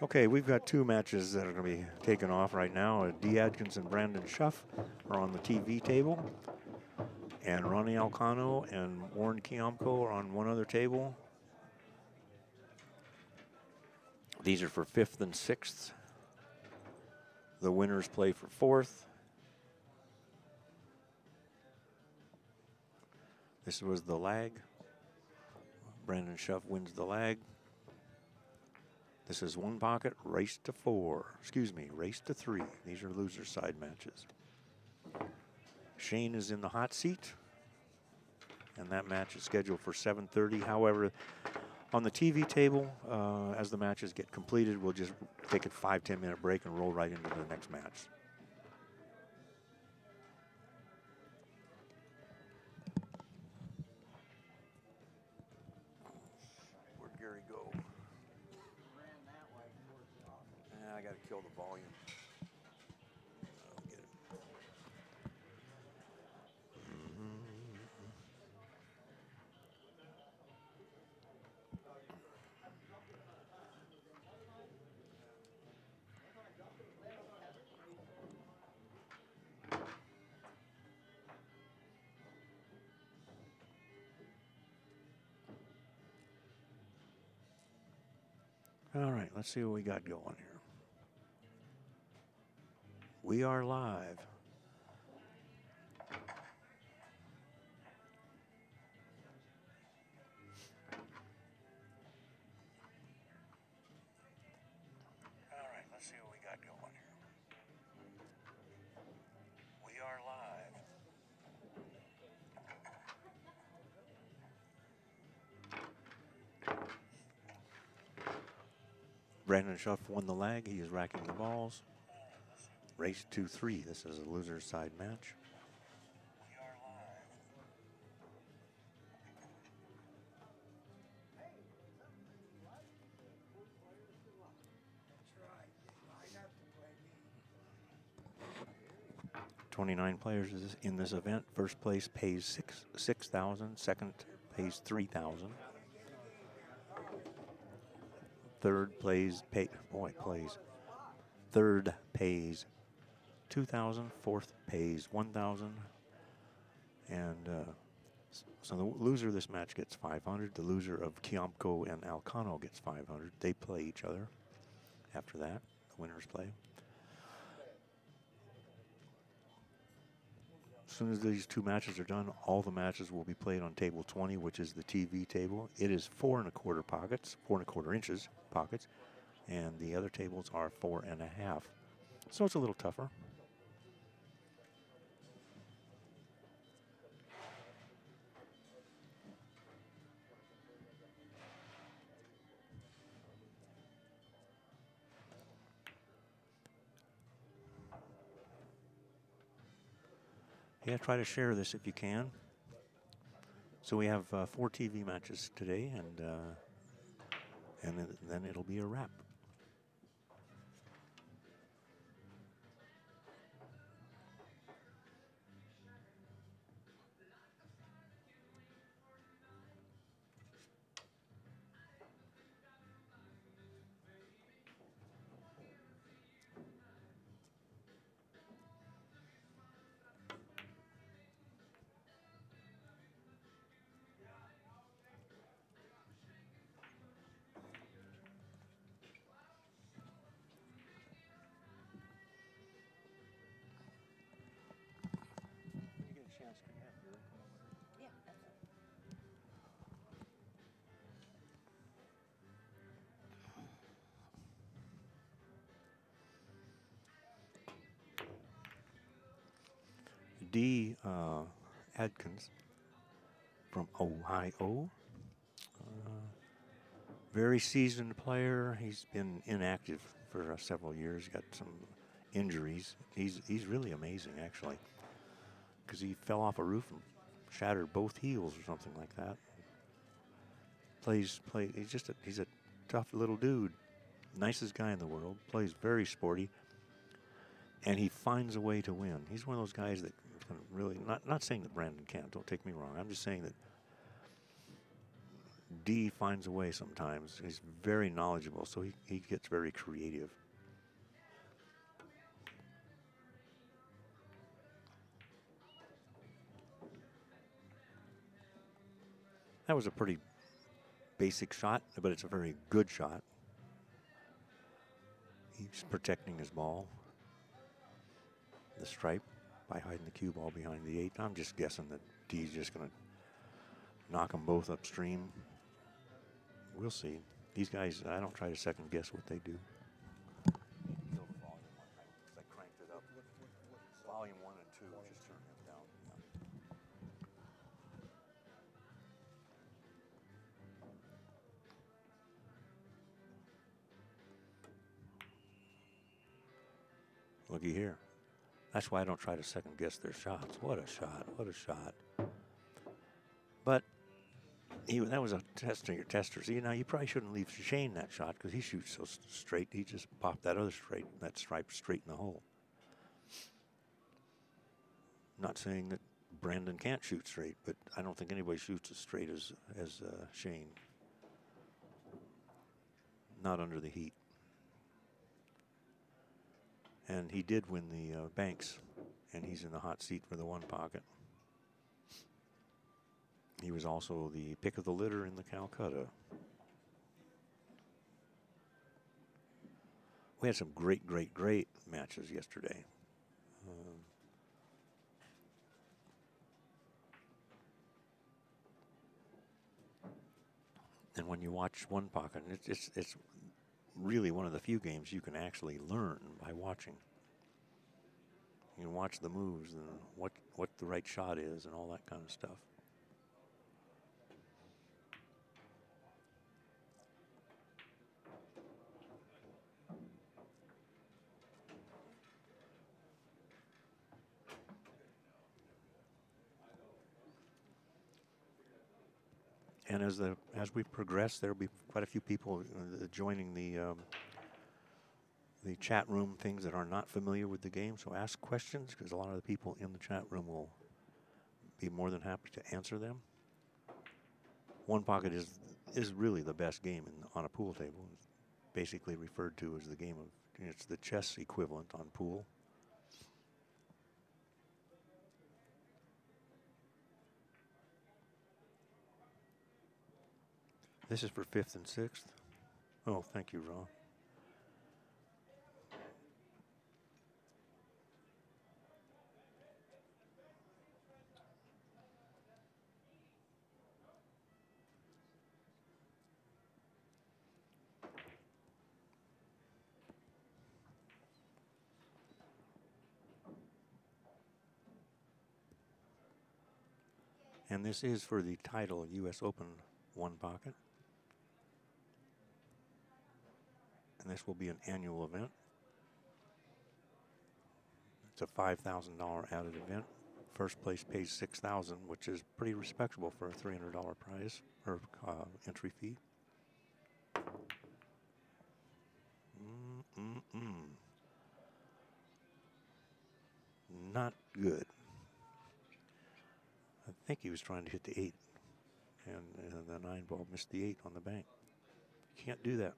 Okay, we've got two matches that are going to be taken off right now. Atkins and Brandon Shuff are on the TV table. And Ronnie Alcano and Warren Kiamko are on one other table. These are for 5th and 6th. The winners play for 4th. This was the lag. Brandon Shuff wins the lag. This is one pocket, race to 4. Excuse me, race to 3. These are loser side matches. Shane is in the hot seat, and that match is scheduled for 7:30. However, on the TV table, as the matches get completed, we'll just take a 5-10 minute break and roll right into the next match. Where'd Gary go? I got to kill the volume. I'll get it. All right, let's see what we got going here. We are live. All right, let's see what we got going here. We are live. Brandon Shuff won the lag. He is racking the balls. Race 2-3. This is a loser side match. We are live. 29 players in this event. First place pays $6,000. Second pays $3,000. Third pays $2,000. Fourth pays $1,000. And so the loser of this match gets $500. The loser of Kiamko and Alcano gets $500. They play each other after that. The winners play. As soon as these two matches are done, all the matches will be played on table 20, which is the TV table. It is 4 1/4 pockets, 4 1/4 inches pockets, and the other tables are 4 1/2. So it's a little tougher. Yeah, try to share this if you can. So we have 4 TV matches today, and then it'll be a wrap. Adkins from Ohio. Very seasoned player. He's been inactive for several years. Got some injuries. He's really amazing, actually, because he fell off a roof and shattered both heels or something like that. He's a tough little dude. Nicest guy in the world. Plays very sporty. And he finds a way to win. He's one of those guys that really, not saying that Brandon can't, don't take me wrong. I'm just saying that D finds a way sometimes. He's very knowledgeable, so he gets very creative. That was a pretty basic shot, but it's a very good shot. He's protecting his ball, the stripe, by hiding the cue ball behind the 8. I'm just guessing that D's just going to knock them both upstream. We'll see. These guys, I don't try to second guess what they do. I cranked it up. Volume 1 and 2, just turn it down. Looky here. That's why I don't try to second guess their shots. What a shot, what a shot. But that was a tester. See, now you probably shouldn't leave Shane that shot because he shoots so straight. He just popped that that stripe straight in the hole. Not saying that Brandon can't shoot straight, but I don't think anybody shoots as straight as Shane. Not under the heat. And he did win the Banks, and he's in the hot seat for the 1 pocket. He was also the pick of the litter in the Calcutta. We had some great matches yesterday. And when you watch 1 pocket, it's really one of the few games you can actually learn by watching. You can watch the moves and what the right shot is and all that kind of stuff. And as we progress, there'll be quite a few people joining the chat room, things that are not familiar with the game. So ask questions, because a lot of the people in the chat room will be more than happy to answer them. 1 pocket is really the best game on a pool table. It's basically referred to as the game of, it's the chess equivalent on pool. This is for 5th and 6th. Oh, thank you, Ron. And this is for the title US Open 1 pocket. And this will be an annual event. It's a $5,000 added event. First place pays $6,000, which is pretty respectable for a $300 prize or entry fee. Not good. I think he was trying to hit the 8, and the 9 ball missed the 8 on the bank. Can't do that.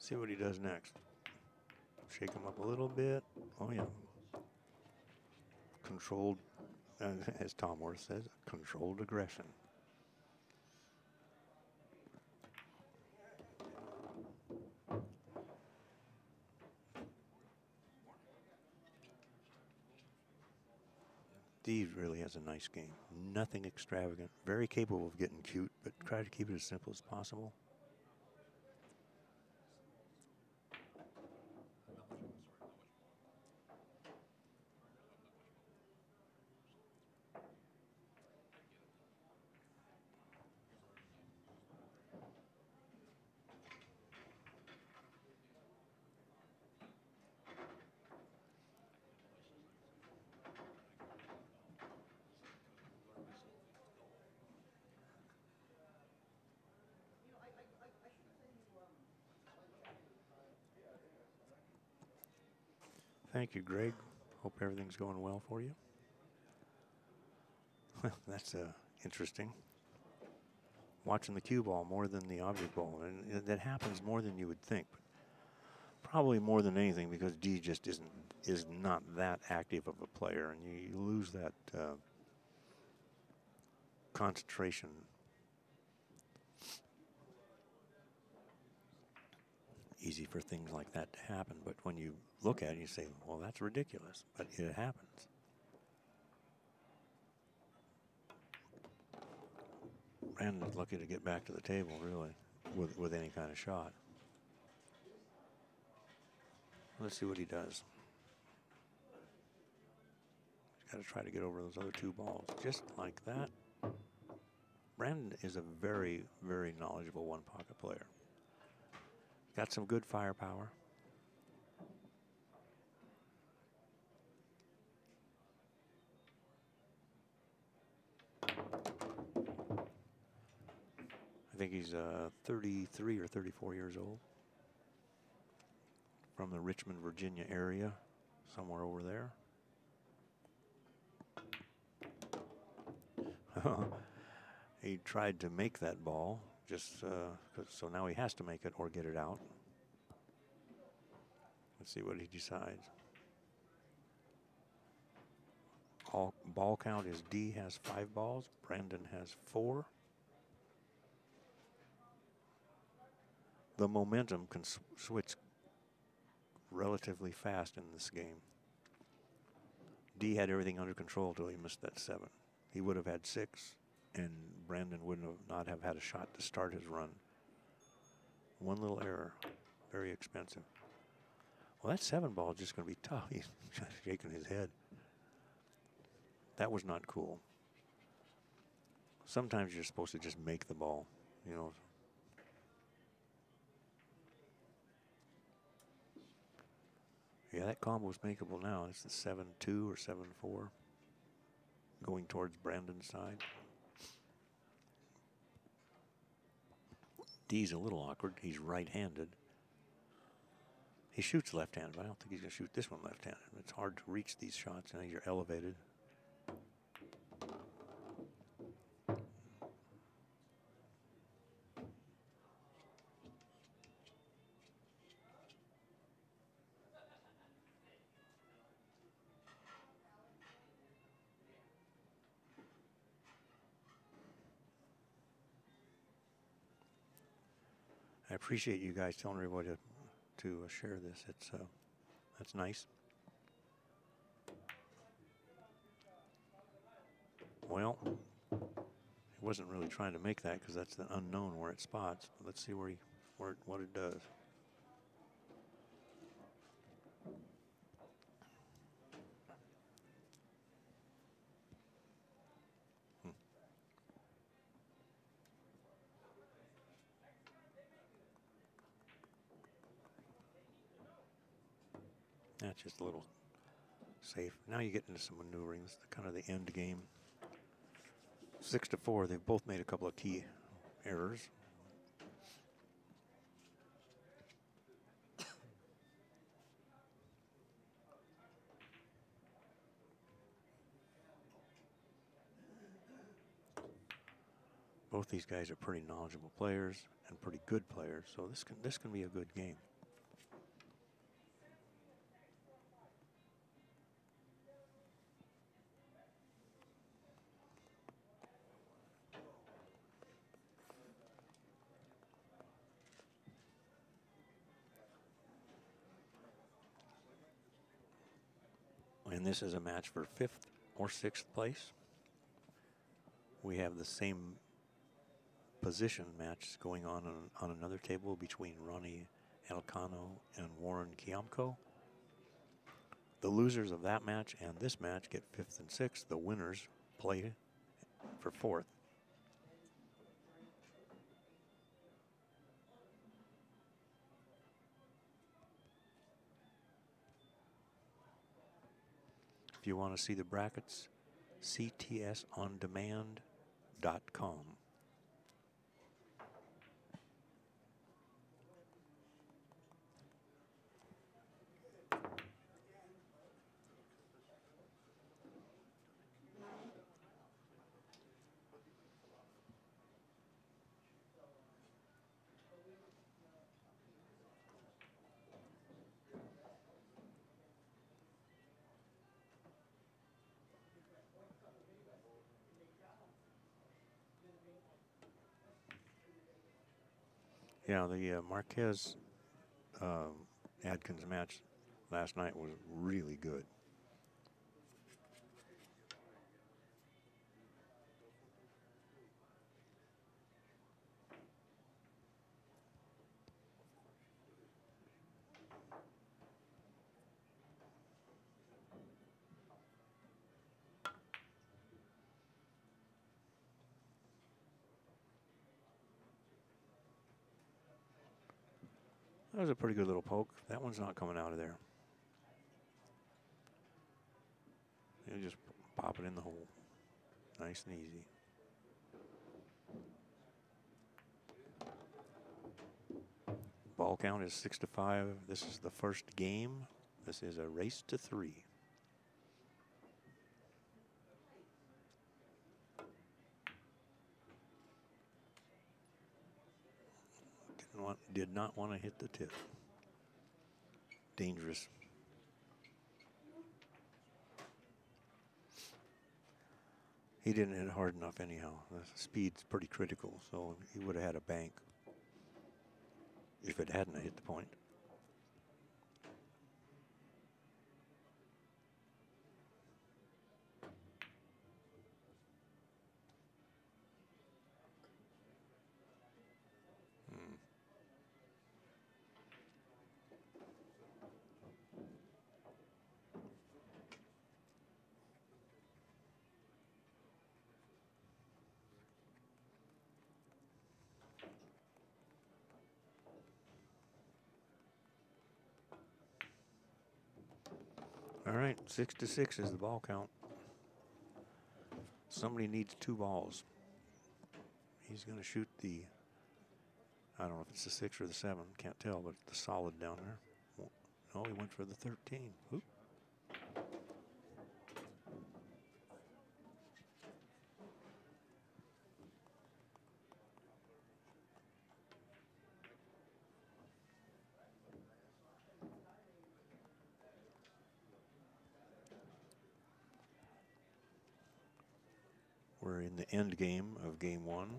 See what he does next. Shake him up a little bit. Oh, yeah. Controlled, as Tom Worth says, controlled aggression. Steve really has a nice game. Nothing extravagant. Very capable of getting cute, but try to keep it as simple as possible. Thank you, Greg. Hope everything's going well for you. That's interesting. Watching the cue ball more than the object ball, and that happens more than you would think. But probably more than anything because D just is not that active of a player, and you lose that concentration. Easy for things like that to happen, but when you look at it, you say, well, that's ridiculous, but it happens. Brandon's lucky to get back to the table, really, with any kind of shot. Let's see what he does. He's got to try to get over those other two balls, just like that. Brandon is a very, very knowledgeable one-pocket player. Got some good firepower. I think he's 33 or 34 years old. From the Richmond, Virginia area, somewhere over there. He tried to make that ball, just so now he has to make it or get it out. Let's see what he decides. Ball count is D has 5 balls, Brandon has 4. The momentum can switch relatively fast in this game. D had everything under control until he missed that 7. He would have had 6, and Brandon would not have had a shot to start his run. One little error, very expensive. Well, that 7 ball is just going to be tough. He's shaking his head. That was not cool. Sometimes you're supposed to just make the ball, you know. Yeah, that combo is makeable now. It's the 7-2 or 7-4 going towards Brandon's side. D's a little awkward. He's right-handed. He shoots left-handed, but I don't think he's going to shoot this one left-handed. It's hard to reach these shots, and you're elevated. I appreciate you guys telling everybody to share this. That's nice. Well, he wasn't really trying to make that because that's the unknown where it spots. But let's see what it does. That's just a little safe. Now you get into some maneuverings, kind of the end game. 6-4, they've both made a couple of key errors. Both these guys are pretty knowledgeable players and pretty good players, so this can be a good game. And this is a match for 5th or 6th place. We have the same position match going on another table between Ronnie Elcano and Warren Kiamko. The losers of that match and this match get 5th and 6th. The winners play for 4th. If you want to see the brackets, ctsondemand.com. Yeah, the Marquez Adkins match last night was really good. That was a pretty good little poke. That one's not coming out of there. You just pop it in the hole. Nice and easy. Ball count is 6-5. This is the first game. This is a race to 3. Did not want to hit the tip. Dangerous. He didn't hit hard enough anyhow. The speed's pretty critical, so he would have had a bank if it hadn't hit the point. All right, 6-6 is the ball count. Somebody needs 2 balls. He's going to shoot the, I don't know if it's the 6 or the 7, can't tell, but the solid down there. Oh, he went for the 13. Oop. We're in the end game of game 1.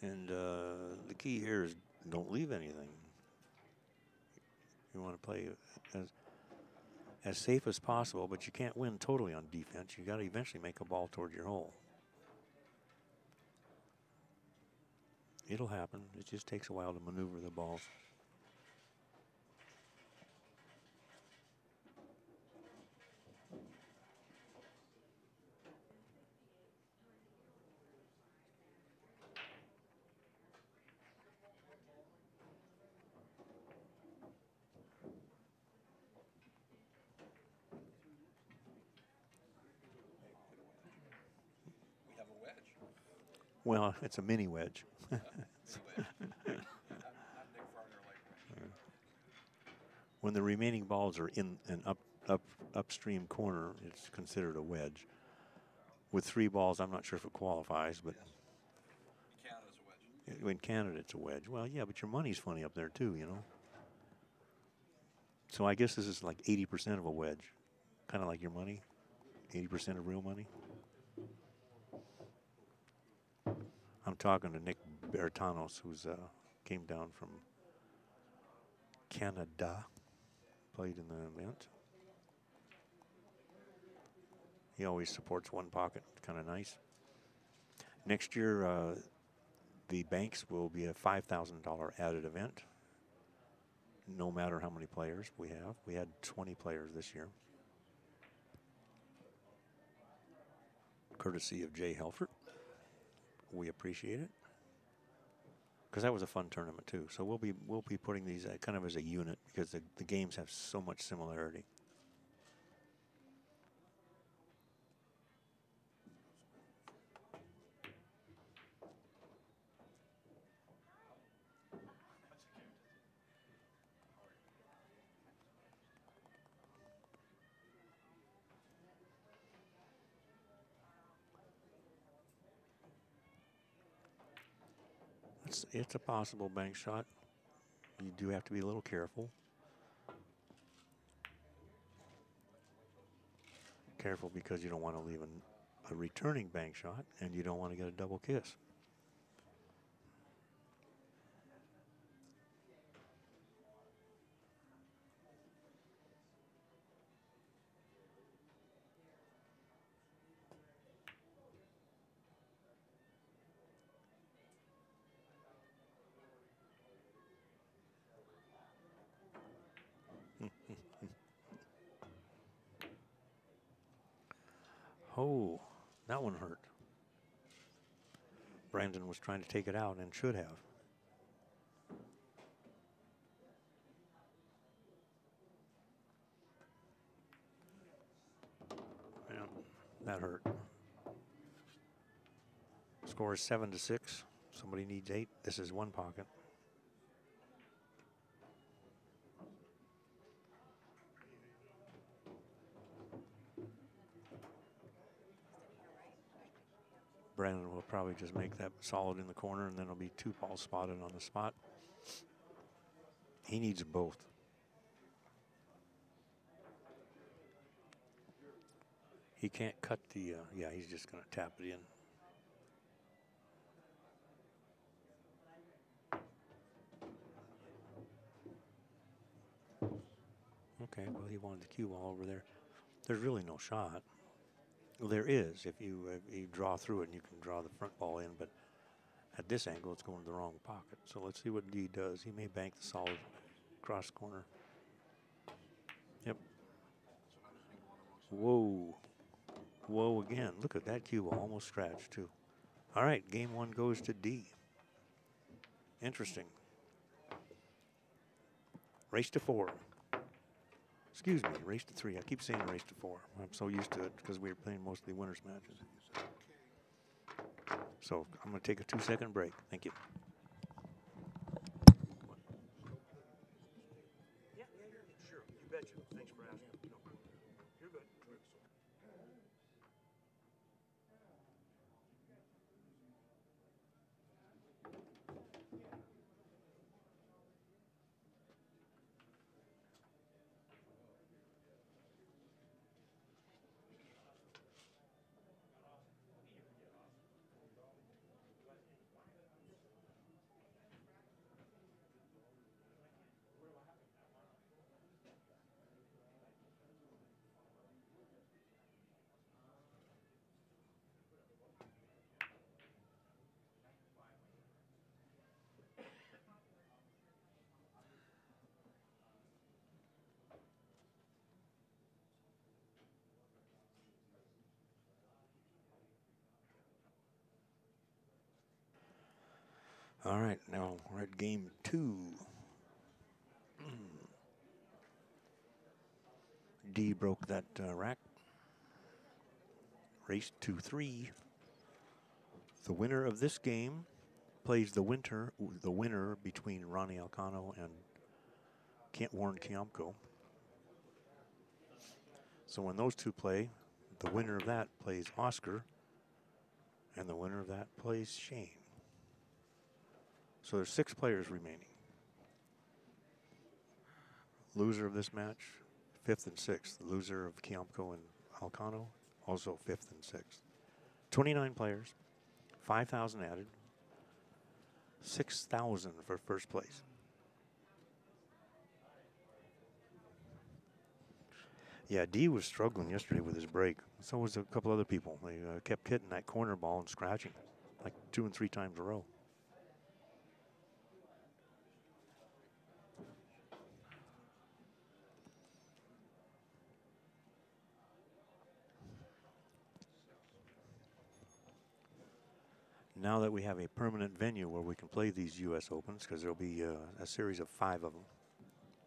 And the key here is don't leave anything. You want to play as safe as possible, but you can't win totally on defense. You got to eventually make a ball toward your hole. It'll happen. It just takes a while to maneuver the balls. Well, it's a mini wedge. When the remaining balls are in an upstream corner, it's considered a wedge. With 3 balls, I'm not sure if it qualifies, but in Canada, it's a wedge. Well, yeah, but your money's funny up there too, you know. So I guess this is like 80% of a wedge, kind of like your money, 80% of real money. I'm talking to Nick Bertanos, who's came down from Canada, played in the event. He always supports one pocket, kind of nice. Next year, the banks will be a $5,000 added event, no matter how many players we have. We had 20 players this year, courtesy of Jay Helfert. We appreciate it, because that was a fun tournament too. So we'll be putting these kind of as a unit, because the games have so much similarity. It's a possible bank shot. You do have to be a little careful. Careful because you don't want to leave a returning bank shot, and you don't want to get a double kiss. Oh, that one hurt. Brandon was trying to take it out and should have. Yeah, that hurt. Score is 7-6. Somebody needs 8. This is one pocket. Brandon will probably just make that solid in the corner, and then it'll be 2 balls spotted on the spot. He needs them both. He can't cut the, yeah, he's just going to tap it in. Okay, well, he wanted the cue ball over there. There's really no shot. Well, there is if you draw through it and you can draw the front ball in, but at this angle, it's going to the wrong pocket. So let's see what D does. He may bank the solid cross corner. Yep. Whoa. Whoa again. Look at that cue ball, almost scratched too. All right, game 1 goes to D. Interesting. Race to 4. Excuse me, race to 3. I keep saying race to 4. I'm so used to it because we're playing mostly winners matches. So I'm going to take a 2-second break. Thank you. Yeah, sure. You betcha. Thanks for asking. No, you're good. All right, now we're at game 2. D broke that rack. Race to 3. The winner of this game plays the winner between Ronnie Alcano and Warren Kiamko. So when those two play, the winner of that plays Oscar, and the winner of that plays Shane. So there's 6 players remaining. Loser of this match, 5th and 6th. The loser of Kiamko and Alcano, also 5th and 6th. 29 players, 5,000 added, 6,000 for first place. Yeah, D was struggling yesterday with his break. So was a couple other people. They kept hitting that corner ball and scratching like 2 and 3 times a row. Now that we have a permanent venue where we can play these U.S. Opens, because there'll be a series of 5 of them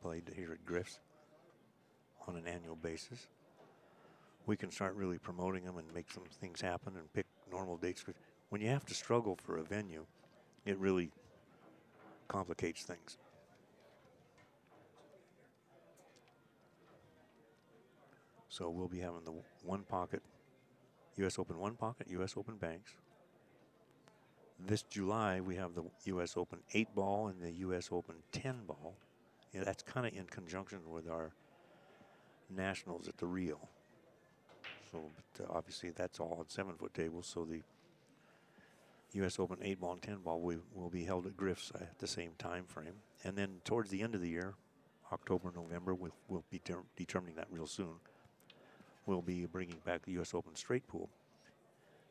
played here at Griff's on an annual basis, we can start really promoting them and make some things happen and pick normal dates. When you have to struggle for a venue, it really complicates things. So we'll be having the one pocket, U.S. Open 1 pocket, U.S. Open Banks. This July, we have the U.S. Open 8-ball and the U.S. Open 10-ball. Yeah, that's kind of in conjunction with our nationals at the Rio. So obviously that's all on 7-foot tables. So the U.S. Open 8-ball and 10-ball will be held at Griff's at the same time frame. And then towards the end of the year, October, November, we'll be determining that real soon. We'll be bringing back the U.S. Open straight pool.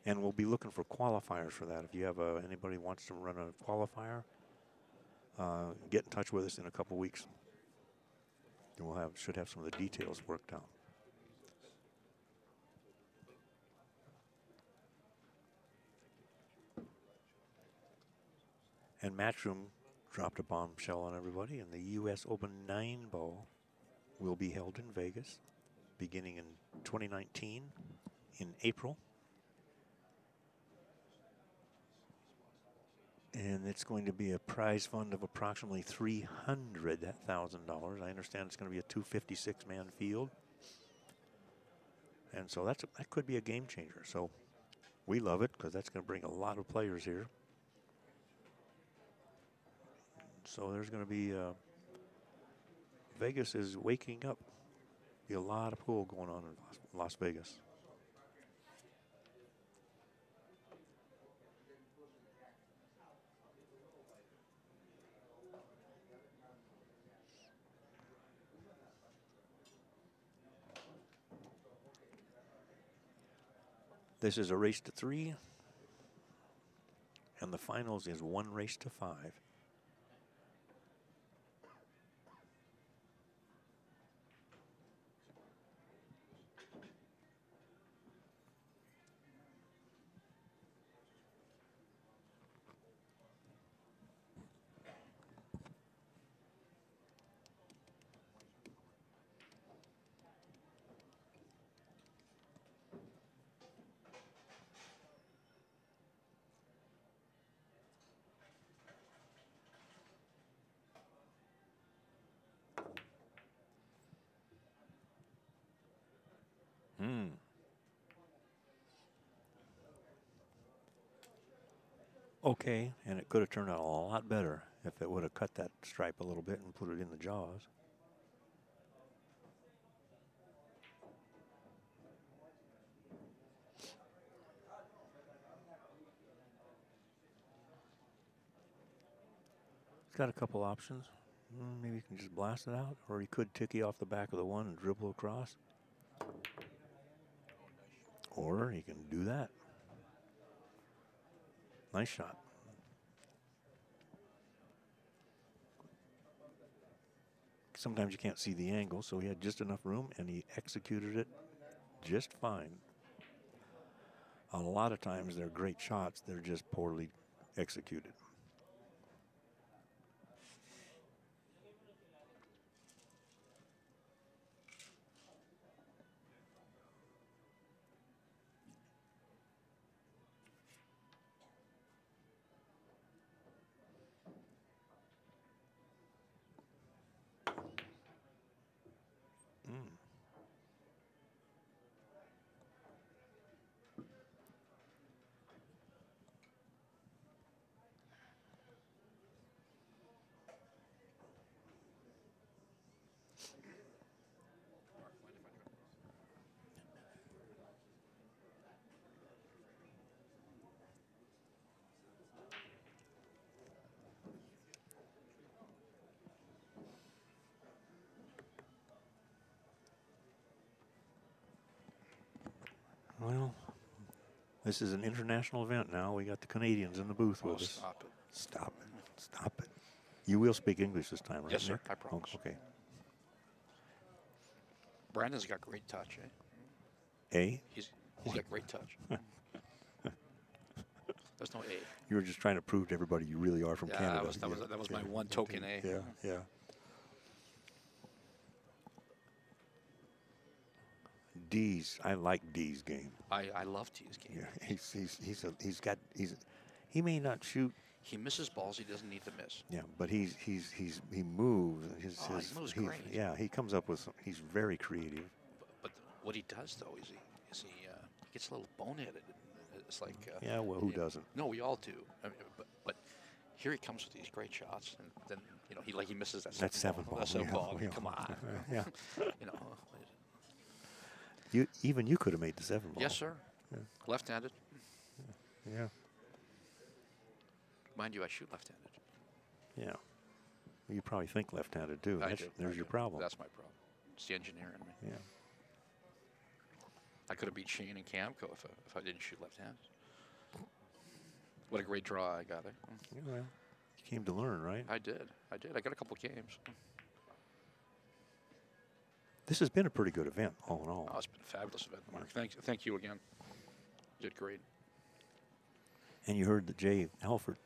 And we'll be looking for qualifiers for that. If you have anybody wants to run a qualifier, get in touch with us in a couple weeks. And should have some of the details worked out. And Matchroom dropped a bombshell on everybody, and the U.S. Open 9-ball will be held in Vegas beginning in 2019 in April. And it's going to be a prize fund of approximately $300,000. I understand it's going to be a 256-man field. And so that could be a game changer. So we love it because that's going to bring a lot of players here. So there's going to be, Vegas is waking up. Be a lot of pool going on in Las Vegas. This is a race to 3, and the finals is 1 race to 5. Okay, and it could have turned out a lot better if it would have cut that stripe a little bit and put it in the jaws. It's got a couple options. Maybe you can just blast it out, or you could ticky off the back of the one and dribble across. Or you can do that. Nice shot. Sometimes you can't see the angle, so he had just enough room, and he executed it just fine. A lot of times they're great shots, they're just poorly executed. Well, this is an international event now. We got the Canadians in the booth with us. Stop it. Stop it. Stop it. You will speak English this time, right? Yes, sir. Nick? I promise. Okay. Brandon's got great touch, eh? A? He's got great touch. There's no A. You were just trying to prove to everybody you really are from Canada. That was my one token A. Yeah, yeah. D's. I like D's game. I love T's game. Yeah, he may not shoot. He misses balls he doesn't need to miss. Yeah, but he moves. He moves great. Yeah, he comes up with some. He's very creative. But what he does though is he gets a little boneheaded. It's like yeah, well, who doesn't? No, we all do. I mean, but here he comes with these great shots, and then he misses that seventh ball. That seventh ball. Yeah. Come on. Yeah. Even you could have made the 7 ball. Yes, sir. Yeah. Left-handed. Yeah. Mind you, I shoot left-handed. Yeah. Well, you probably think left-handed too. There's your problem. That's my problem. It's the engineer in me. Yeah. I could have beat Shane and Camco if I didn't shoot left-handed. What a great draw I got there. Yeah, well, you came to learn, right? I did. I got a couple games. This has been a pretty good event, all in all. Oh, it's been a fabulous event, Mark. Thank you again. You did great. And you heard that Jay Halford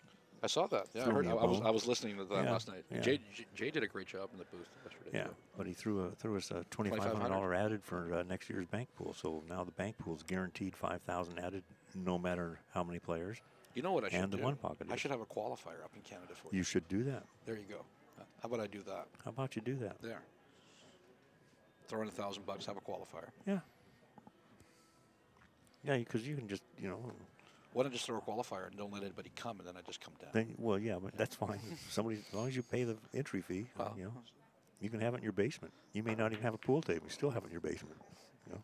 I saw that. Yeah, I heard. I was listening to that last night. Yeah. Jay did a great job in the booth yesterday. Yeah, but he threw us a $2,500 added for next year's bank pool. So now the bank pool is guaranteed $5,000 added, no matter how many players. You know what I should do? And the one pocket. I should have a qualifier up in Canada for you. You should do that. There you go. How about I do that? How about you do that? There. Throw in $1,000, have a qualifier. Yeah. Yeah, because you can just, you know. Why don't I just throw a qualifier and don't let anybody come, and then I just come down? Well, yeah, but that's fine. Somebody, as long as you pay the entry fee, you know, you can have it in your basement. You may not even have a pool table. You still have it in your basement. You know.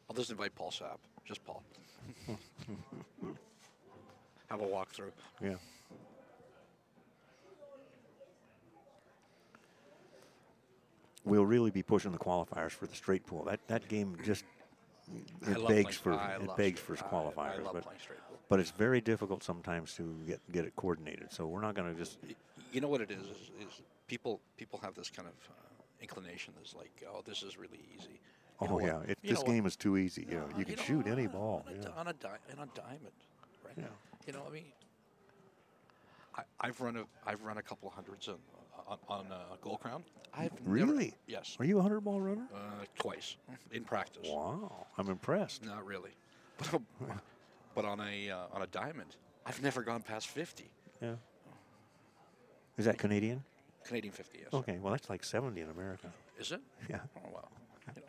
I'll just invite Paul Sapp. Just Paul. Have a walkthrough. Yeah. We'll really be pushing the qualifiers for the straight pool. That game just begs for qualifiers. But it's very difficult sometimes to get it coordinated. So we're not going to just. You know what it is people have this kind of inclination. Is like, oh, this is really easy. Oh yeah, this game is too easy. You know, you can shoot any ball on a diamond, right? Yeah. You know, I mean, I've run a couple of hundreds on Gold Crown. Really? Yes. Are you a 100-ball runner? Twice in practice. Wow, I'm impressed. Not really, but on a diamond, I've never gone past 50. Yeah. Is that Canadian? Canadian 50, yes. Okay, well that's like 70 in America. Is it? Yeah. Oh wow. You know.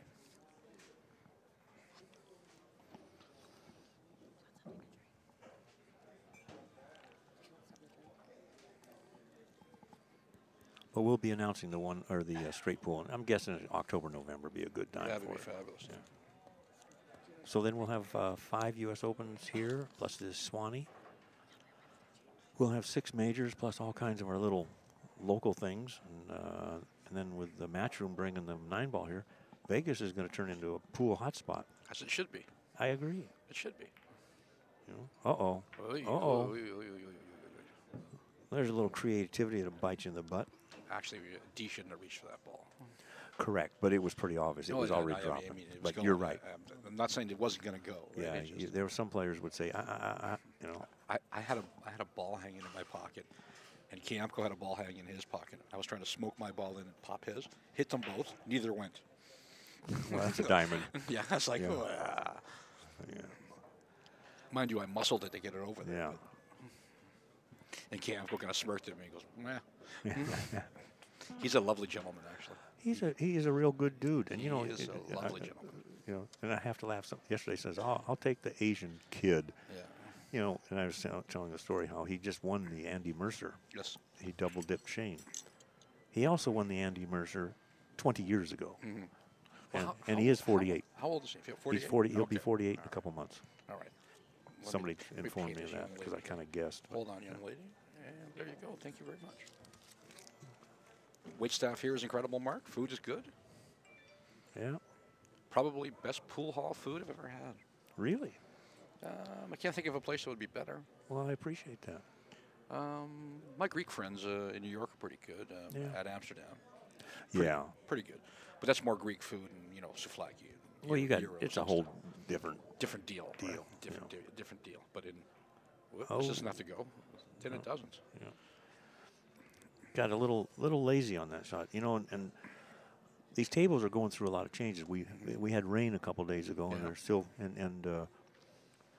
But we'll be announcing the straight pool. I'm guessing October, November be a good time That for would be it. fabulous. Yeah. So then we'll have 5 U.S. Opens here, plus this Swanee. We'll have 6 majors, plus all kinds of our little local things. And then with the match room bringing the 9-ball here, Vegas is going to turn into a pool hotspot. As it should be. I agree. It should be. You know? Uh-oh. Uh-oh. There's a little creativity to bite you in the butt. Actually, D shouldn't have reached for that ball. Correct, but it was pretty obvious. It was already dropping. But you're right. I'm not saying it wasn't going to go. Right? Yeah, there were some players would say, you know. I had a ball hanging in my pocket, and Kiamko had a ball hanging in his pocket. I was trying to smoke my ball in and pop his. Hit them both. Neither went. Well, that's a diamond. Yeah, I was like, yeah. Mind you, I muscled it to get it over there. Yeah. And Kiamko kind of smirked at me and goes, meh. He's a lovely gentleman, actually. He is a real good dude, and he is a lovely gentleman. You know, and I have to laugh. Yesterday says, I'll take the Asian kid. Yeah. You know, and I was telling the story how he just won the Andy Mercer. Yes. He double dipped Shane. He also won the Andy Mercer 20 years ago. Mm-hmm. And he is 48. How old is he? 48? He's 40. He'll be 48 in a couple months. All right. Somebody informed me of that because I kind of guessed. Hold on, young lady. And there you go. Thank you very much. Wait staff here is incredible, Mark. Food is good. Yeah. Probably best pool hall food I've ever had. Really? I can't think of a place that would be better. Well, I appreciate that. My Greek friends in New York are pretty good. At Amsterdam. Pretty good. But that's more Greek food and, you know, souvlaki. Well, it's a whole different deal. Right? Different deal. But this is enough to go. Then it doesn't. Yeah. Got a little lazy on that shot, you know, and these tables are going through a lot of changes. We had rain a couple days ago, and they're still and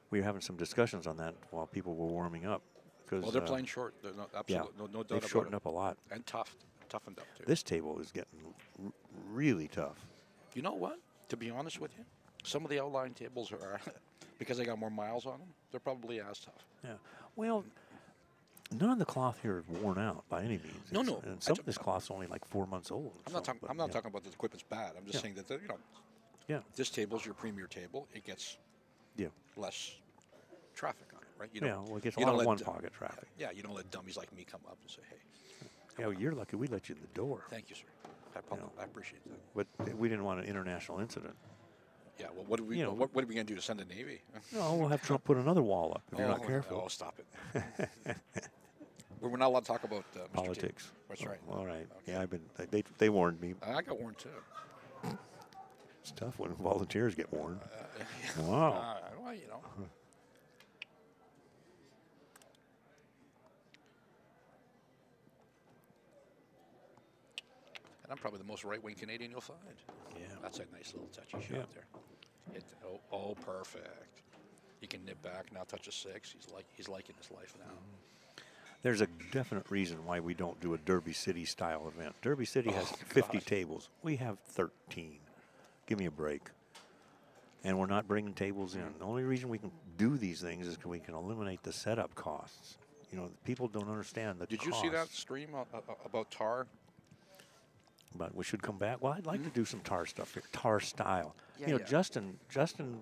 we were having some discussions on that while people were warming up. Well, they're playing short. They're no doubt about it. They've shortened up a lot and toughened up too. This table is getting really tough. You know what? To be honest with you, some of the outlying tables are because they got more miles on them. They're probably as tough. Yeah. Well. None of the cloth here is worn out by any means. No. And some of this cloth's only like 4 months old. I'm not talking about the equipment's bad. I'm just saying that this table's your premier table. It gets less traffic on it, right? It gets a lot of one-pocket traffic. Yeah, you don't let dummies like me come up and say, hey. Yeah, you're lucky we let you in the door. Thank you, sir. I appreciate that. But we didn't want an international incident. Yeah, well, what are we going to do to send a Navy? No, we'll have Trump put another wall up if you're not careful. Oh, stop it. We're not allowed to talk about politics. That's right. All right. Okay. Yeah, they warned me. I got warned too. It's tough when volunteers get warned. Wow. Well, you know. I'm probably the most right-wing Canadian you'll find. Yeah. That's a nice little touchy shot there. Oh, perfect. He can nip back, now touch a 6. He's liking his life now. There's a definite reason why we don't do a Derby City style event. Derby City has 50 tables. We have 13. Give me a break. And we're not bringing tables in. The only reason we can do these things is because we can eliminate the setup costs. You know, people don't understand the Did costs. you see that stream about tar? But we should come back. Well, I'd like to do some tar stuff here, tar style. Yeah, you know, Justin,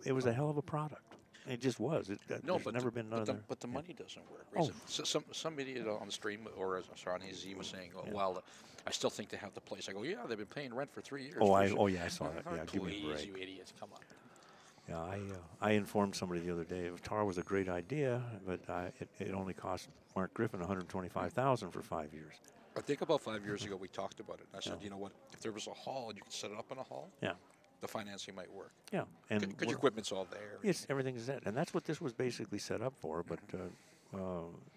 it was a hell of a product. It just was. There's never been another. But the money doesn't work. Oh. So, some idiot on the stream, or sorry, on AZ was saying, well, I still think they have the place. I go, yeah, they've been paying rent for 3 years. Yeah, I saw that. Yeah, give me a break. You idiots, come on. Yeah, I informed somebody the other day. Tar was a great idea, but it only cost Mark Griffin $125,000 for 5 years. I think about 5 years ago we talked about it. I said, you know what? If there was a hall and you could set it up in a hall, the financing might work. Yeah, and because your equipment's all there. Yes, everything's there, and that's what this was basically set up for. But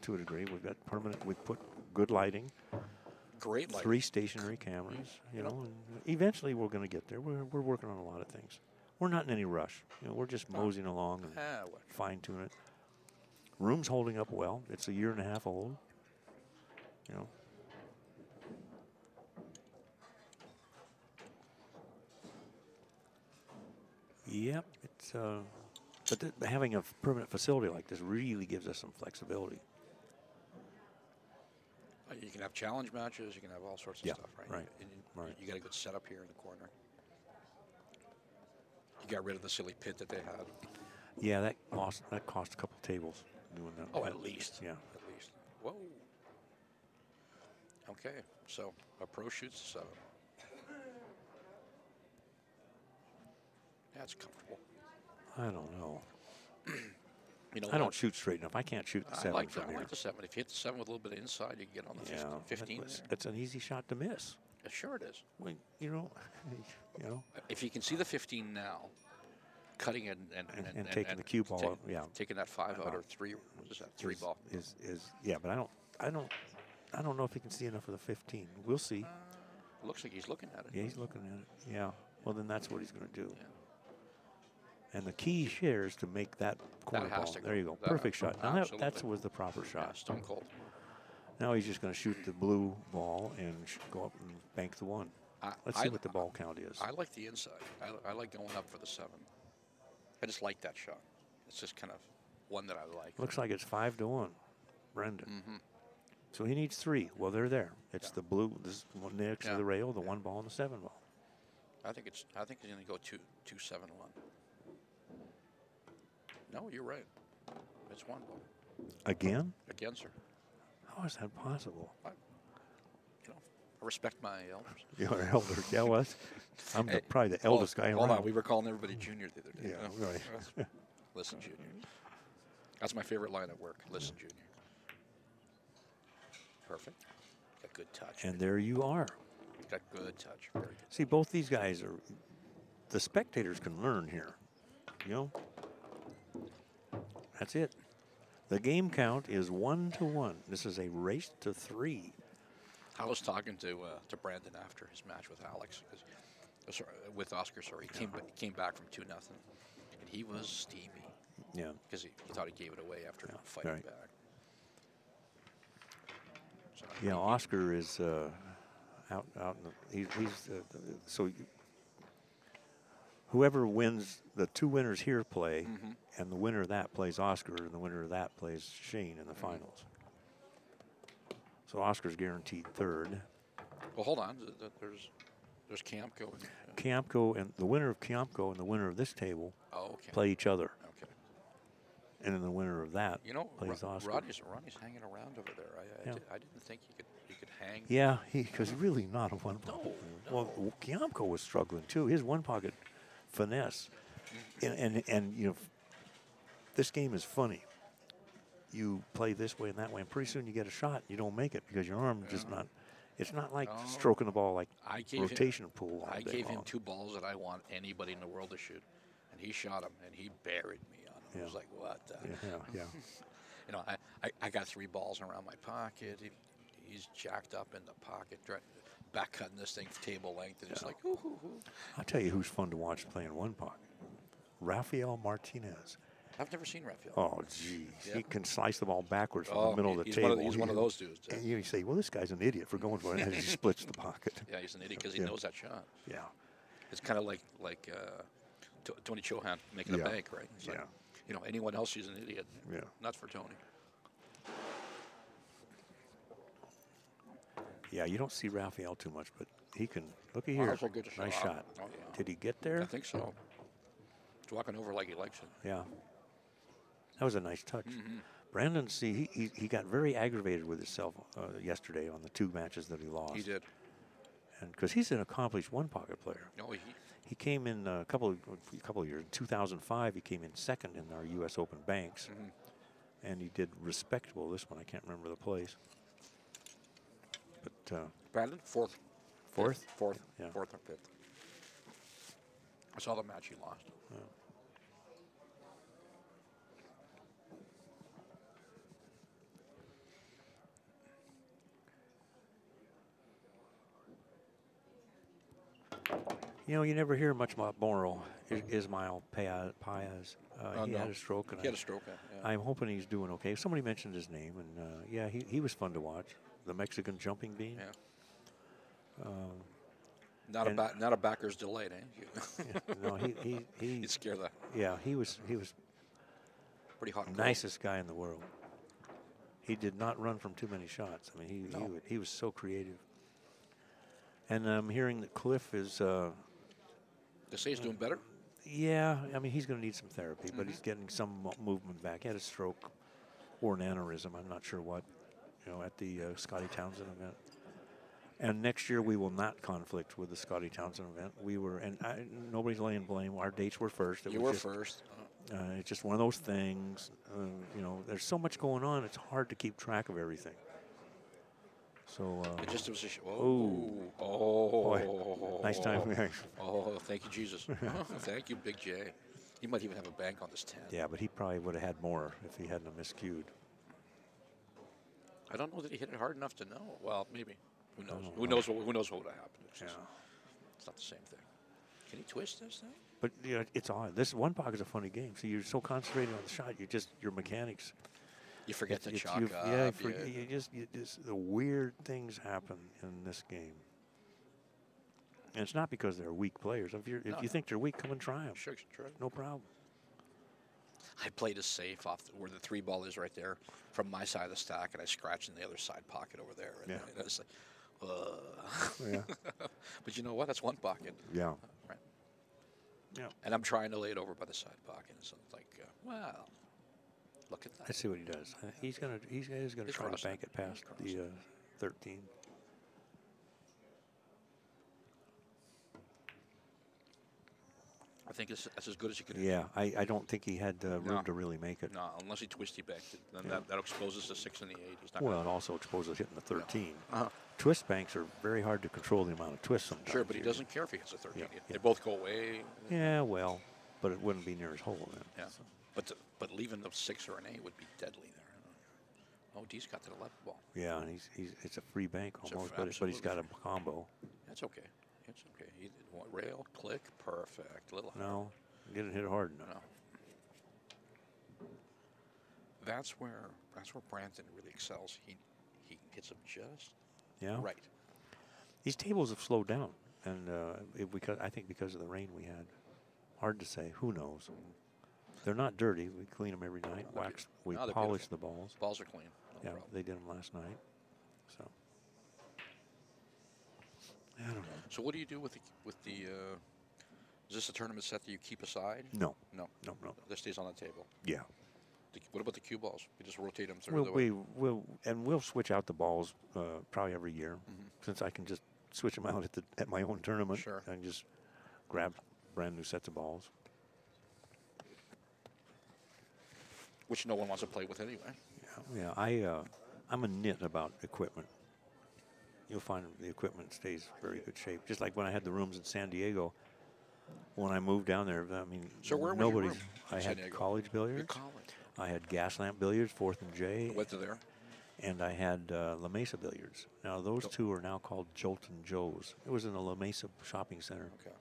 to a degree, we've got permanent. We put good lighting, great lighting, 3 stationary cameras. You know, and eventually we're going to get there. We're working on a lot of things. We're not in any rush. You know, we're just moseying along and fine tune it. Room's holding up well. It's a 1.5 years old. You know. Yep, it's but having a permanent facility like this really gives us some flexibility. You can have challenge matches. You can have all sorts of stuff, right? Right. You got a good setup here in the corner. You got rid of the silly pit that they had. Yeah, that cost a couple tables doing that. Oh, at least. Yeah, at least. Whoa. Okay, so a pro shoots 7. That's comfortable. I don't know. You know, I don't shoot straight enough. I can't shoot the 7 from here. I like the 7. If you hit the 7 with a little bit of inside, you can get on the 15. That's an easy shot to miss. Sure it is. Well, you know. If you can see the 15 now, cutting it and taking the cue ball, taking that 5 out or 3. What is that? 3 ball is but I don't know if he can see enough of the 15. We'll see. Looks like he's looking at it. Yeah, he's looking at it. Yeah. Well, then that's what he's going to do. Yeah. And the key here is to make that corner ball. There you go. Perfect shot. Now that was the proper shot. Yeah, stone cold. Now he's just going to shoot the blue ball and go up and bank the 1. Let's see what the ball count is. I like the inside. I like going up for the 7. I just like that shot. It's just kind of one that I like. Looks like it's 5-1, Brendan. So he needs 3. Well, they're there. It's the blue. This one next to the rail, the 1 ball and the 7 ball. I think he's going to go 2-7-1. No, you're right. It's 1 ball. Again? Again, sir. How is that possible? I respect my elders. Your elders, yeah. Well, I'm probably the eldest guy around. Hold on, we were calling everybody junior the other day. Yeah, right. Listen, junior. That's my favorite line at work. Listen, junior. Perfect. Got good touch. And there you are. Got good touch. Very good. See, both these guys are. The spectators can learn here. You know. That's it. The game count is 1-1. This is a race to 3. I was talking to Brandon after his match with Alex, with Oscar. Sorry, he came back from 2-0, and he was steamy. Yeah. Because he thought he gave it away after fighting back. So Oscar is out. So whoever wins, the 2 winners here play, and the winner of that plays Oscar, and the winner of that plays Shane in the finals. So Oscar's guaranteed 3rd. Well, hold on. There's Kiamco. Kiamco and the winner of Kiamco and the winner of this table play each other. Okay. And then the winner of that plays Oscar. Ronnie's hanging around over there. I didn't think he could hang. Yeah, because really not a 1 pocket. No. Well, Kiamco was struggling too. His 1 pocket finesse, and you know, this game is funny. You play this way and that way, and pretty soon you get a shot, and you don't make it because your arm just not. It's not like stroking the ball like rotation pool. I gave him 2 balls that I want anybody in the world to shoot, and he shot them, and he buried me on them. Yeah. I was like, what? Yeah. You know, I got 3 balls around my pocket. He's jacked up in the pocket, back cutting this thing table length, and it's like, ooh, ooh, ooh. I'll tell you who's fun to watch playing one pocket. Rafael Martinez. I've never seen Rafael. Oh, geez. Yeah. He can slice the ball backwards from the middle of the table. He's one of those dudes. And you say, well, this guy's an idiot for going for it, and he splits the pocket. Yeah, he's an idiot because he knows that shot. Yeah. It's kind of like Tony Chohan making a bank, right? It's like, you know, anyone else is an idiot. Yeah. Not for Tony. Yeah, you don't see Rafael too much, but he can. Look at here. Nice shot. Oh, yeah. Did he get there? I think so. He's walking over like he likes it. Yeah. That was a nice touch. Brandon, see, he got very aggravated with himself yesterday on the 2 matches that he lost. He did. And because he's an accomplished one-pocket player. Oh, he came in a couple of years. In 2005, he came in second in our U.S. Open banks. And he did respectable this one. I can't remember the place. But Brandon, fourth. Fourth? Fourth. Yeah. Fourth or fifth. I saw the match he lost. Yeah. You know, you never hear much about Moro, Ismail Paez. He had a stroke. He had a stroke, yeah. I'm hoping he's doing okay. Somebody mentioned his name, and yeah, he was fun to watch. The Mexican jumping bean. Yeah. Not a backer's delight, eh? Yeah, no, he'd scare that. Yeah, he was pretty hot. Nicest guy in the world. He did not run from too many shots. I mean, he was so creative. And I'm hearing that Cliff is. They say he's doing better. Yeah, I mean, he's going to need some therapy, but he's getting some movement back. He had a stroke or an aneurysm. I'm not sure what. You know, at the Scotty Townsend event. And next year we will not conflict with the Scotty Townsend event. We were, and nobody's laying blame. Our dates were first. You were first. It's just one of those things. You know, there's so much going on. It's hard to keep track of everything. So. It just was a boy. Nice time. Oh, thank you, Jesus. Thank you, Big J. He might even have a bank on this 10. Yeah, but he probably would have had more if he hadn't miscued. I don't know that he hit it hard enough to know. Well, maybe. Who knows? Who knows what would have happened? It's not the same thing. Can he twist this thing? But you know, it's odd. This one pocket is a funny game. So you're so concentrated on the shot, your mechanics. You forget to chalk up. Yeah, the weird things happen in this game. And it's not because they're weak players. If you think they're weak, come and try them. Sure. No problem. I played a safe off where the 3 ball is right there from my side of the stack, and I scratched in the other side pocket over there. And I was like, yeah. But you know what? That's one pocket. Yeah. Right. Yeah. And I'm trying to lay it over by the side pocket. So it's like, well, look at that. Let's see what he does. He's gonna try to bank it past the 13. I think it's as good as he could. Yeah, I don't think he had room to really make it. No, unless he twisty banked it. Then that exposes the 6 and the 8. He's not it also exposes hitting the 13. Yeah. Twist banks are very hard to control the amount of twists sometimes. Sure, but he doesn't care if he hits a 13. They both go away. Yeah, well, but it wouldn't be near his hole then. Yeah, so. But leaving the 6 or an 8 would be deadly there. Oh, D's got to the left ball. Yeah, and it's a free bank almost, but he's got a combo. That's okay. It's okay. He did one rail, click, perfect. No, didn't hit hard enough. No. That's where Brandon really excels. He gets them just right. These tables have slowed down, and I think because of the rain we had. Hard to say. Who knows? They're not dirty. We clean them every night. We polish the balls. Balls are clean. No problem. They did them last night. So. I don't know. So what do you do with the? Is this a tournament set that you keep aside? No. This stays on the table. Yeah. What about the cue balls? We just rotate them through. We'll switch out the balls probably every year, since I can just switch them out at my own tournament. Sure. I can just grab brand new sets of balls. Which no one wants to play with anyway. Yeah. I'm a nit about equipment. You'll find the equipment stays very good shape. Just like when I had the rooms in San Diego, when I moved down there, I mean, so where was your room? I had college billiards. College. I had gas lamp billiards, 4th and J. I went to there. and I had La Mesa Billiards. Now those two are now called Jolton Joe's. It was in the La Mesa shopping center. Okay.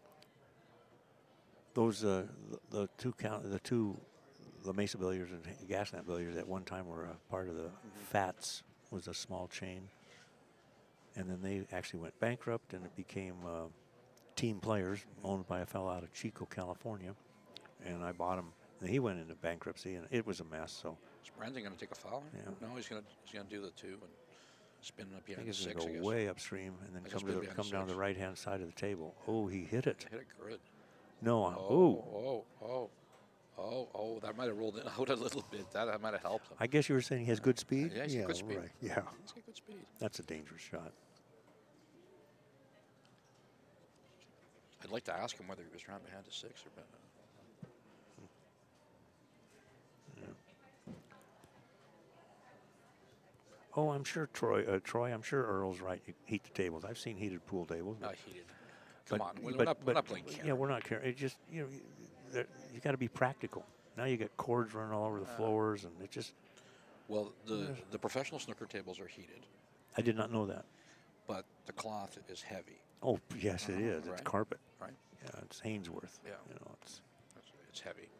Those the two La Mesa Billiards and Gaslamp Billiards at one time were a part of the Fats, was a small chain, and then they actually went bankrupt, and it became Team Players, owned by a fellow out of Chico, California, and I bought him. And he went into bankruptcy, and it was a mess. So is Brandon going to take a foul? Yeah. No, he's going to do the 2 and spin up I behind think the it's 6. going to go way upstream and then I guess come maybe on come the down 6. the right-hand side of the table. Oh, he hit it. Hit it good. No, Oh, that might have rolled it out a little bit. That might have helped him. I guess you were saying he has good speed? Yeah, he's got good speed. Right. Yeah. He's got good speed. That's a dangerous shot. I'd like to ask him whether he was trying behind the 6 or behind. Oh, I'm sure Troy, I'm sure Earl's right. You heat the tables. I've seen heated pool tables. Not heated. Come on, we're not playing camera. Yeah, we're not caring. It just, you got to be practical. Now you got cords running all over the floors, and it just. Well, the professional snooker tables are heated. I did not know that. But the cloth is heavy. Oh, yes, it is. Right. It's carpet. Right. Yeah, it's Hainsworth. Yeah. It's heavy.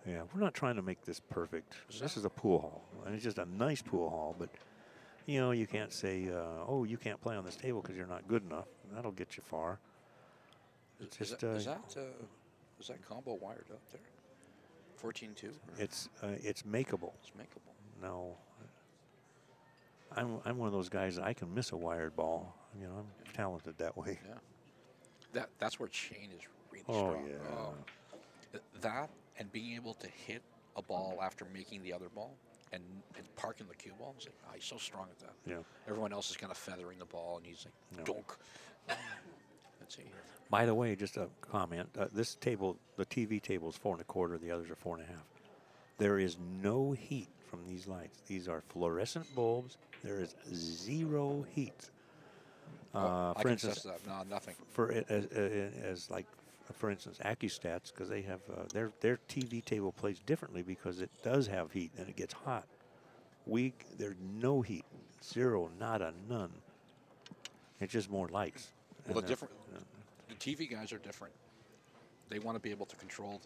Yeah, we're not trying to make this perfect. This is a pool hall, and it's just a nice pool hall. But, you can't say, oh, you can't play on this table because you're not good enough. That'll get you far. It's Is just, that combo wired up there? 14-2? It's makeable. It's makeable. No, I'm one of those guys. I can miss a wired ball. I'm talented that way. Yeah. That's where chain is really Oh strong. yeah. Oh. That and being able to hit a ball after making the other ball and parking the cue ball. It's like, he's so strong at that. Yeah. Everyone else is kind of feathering the ball, and he's like, dunk. Let's see. By the way, just a comment. This table, the TV table is 4 1/4. The others are 4 1/2. There is no heat from these lights. These are fluorescent bulbs. There is zero heat. For instance, no, nothing. For instance, Accustats, because they have their TV table plays differently because it does have heat and it gets hot. There's no heat, zero, nada, none. It's just more lights. Well, the TV guys are different. They want to be able to control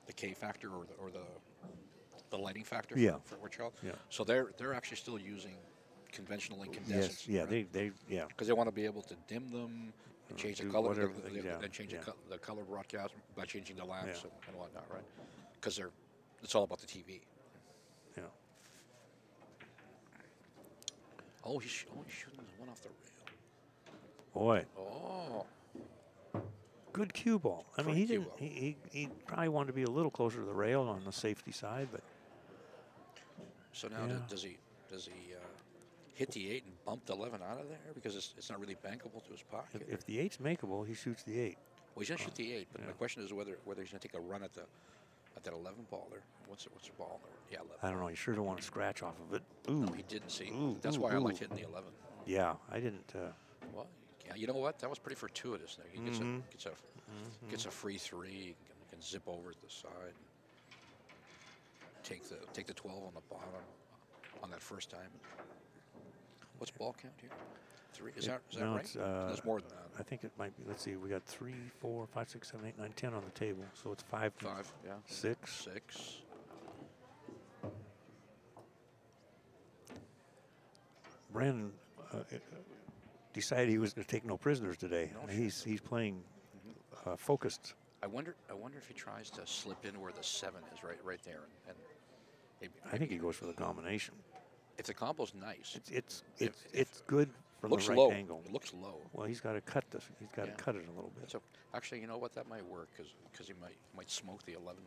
the K factor or the lighting factor for which child. Yeah. So they're actually still using conventional incandescents. Yes. Yeah. Right? Because they want to be able to dim them and change the color, and change the color broadcast by changing the lamps and whatnot, right? Because it's all about the TV. Yeah. Oh, he's shooting the one off the rail. Boy. Oh. Good cue ball. I mean, Good he probably wanted to be a little closer to the rail on the safety side, but. So now does he hit the 8 and bump the 11 out of there because it's not really bankable to his pocket? If the 8's makeable, he shoots the 8. Well, he's going to shoot the 8, but my question is whether he's going to take a run at that 11 ball there. What's the ball there? Yeah, 11. I don't know. You sure don't want to scratch off of it. Ooh. No, he didn't see. That's why I liked hitting the 11. Yeah, I didn't. Well, yeah, you know what? That was pretty fortuitous there. He gets a free 3. He can zip over to the side. Take the 12 on the bottom on that first time. What's ball count here? 3. Is that right? There's more than that. I think it might be. Let's see. We got 3, 4, 5, 6, 7, 8, 9, 10 on the table. So it's 5. 5. Yeah. 6. 6. Brandon decided he was going to take no prisoners today. No, he's playing focused. I wonder if he tries to slip in where the 7 is, right there, and maybe I think he goes for the combination. If the combo's nice, it's good from the right low. angle. It looks low. Well, he's got to cut this. He's got to cut it a little bit. So actually, you know what? That might work because he might smoke the 11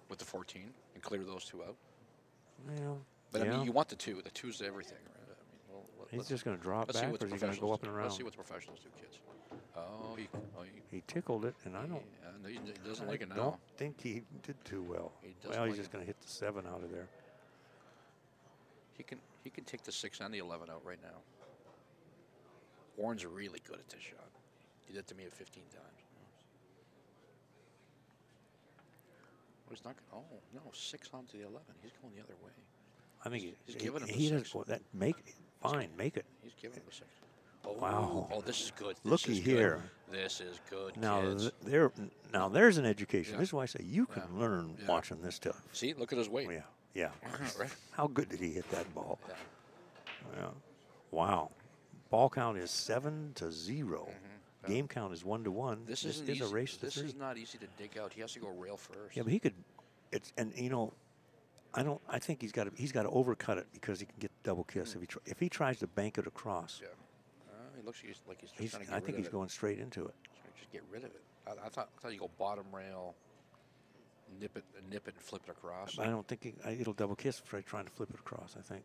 with the 14 and clear those 2 out. Well, but I mean, you want the 2. The 2's everything, right? I mean, he's just going to drop back, or is he going to go up and around? Let's see what the professionals do, kids. He tickled it, and I don't. He doesn't like it now. I don't think he did too well. He's just going to hit the 7 out of there. He can take the 6 and the 11 out right now. Warren's really good at this shot. He did it to me 15 times. he's not. Oh no, 6 onto the 11. He's going the other way. I think he's giving him he the does 6. Well, that fine, make it. He's giving him the 6. Oh, Wow. Oh, this is good. Looky here. This is good, Now kids. there's an education. Yeah. This is why I say you can learn watching this stuff. See, look at his weight. Oh, yeah. Right. How good did he hit that ball? Yeah. Yeah. Wow. Ball count is 7-0. Game count is 1-1. This is isn't a race to This 3. is not easy to dig out. He has to go rail first. Yeah, but he could. I think he's got to overcut it because he can get double kiss if he tries to bank it across. Yeah. He looks like he's just trying to get I think he's going straight into it. Just get rid of it. I thought you go bottom rail, nip it, and flip it across. But I don't think it'll double kiss trying to flip it across. I think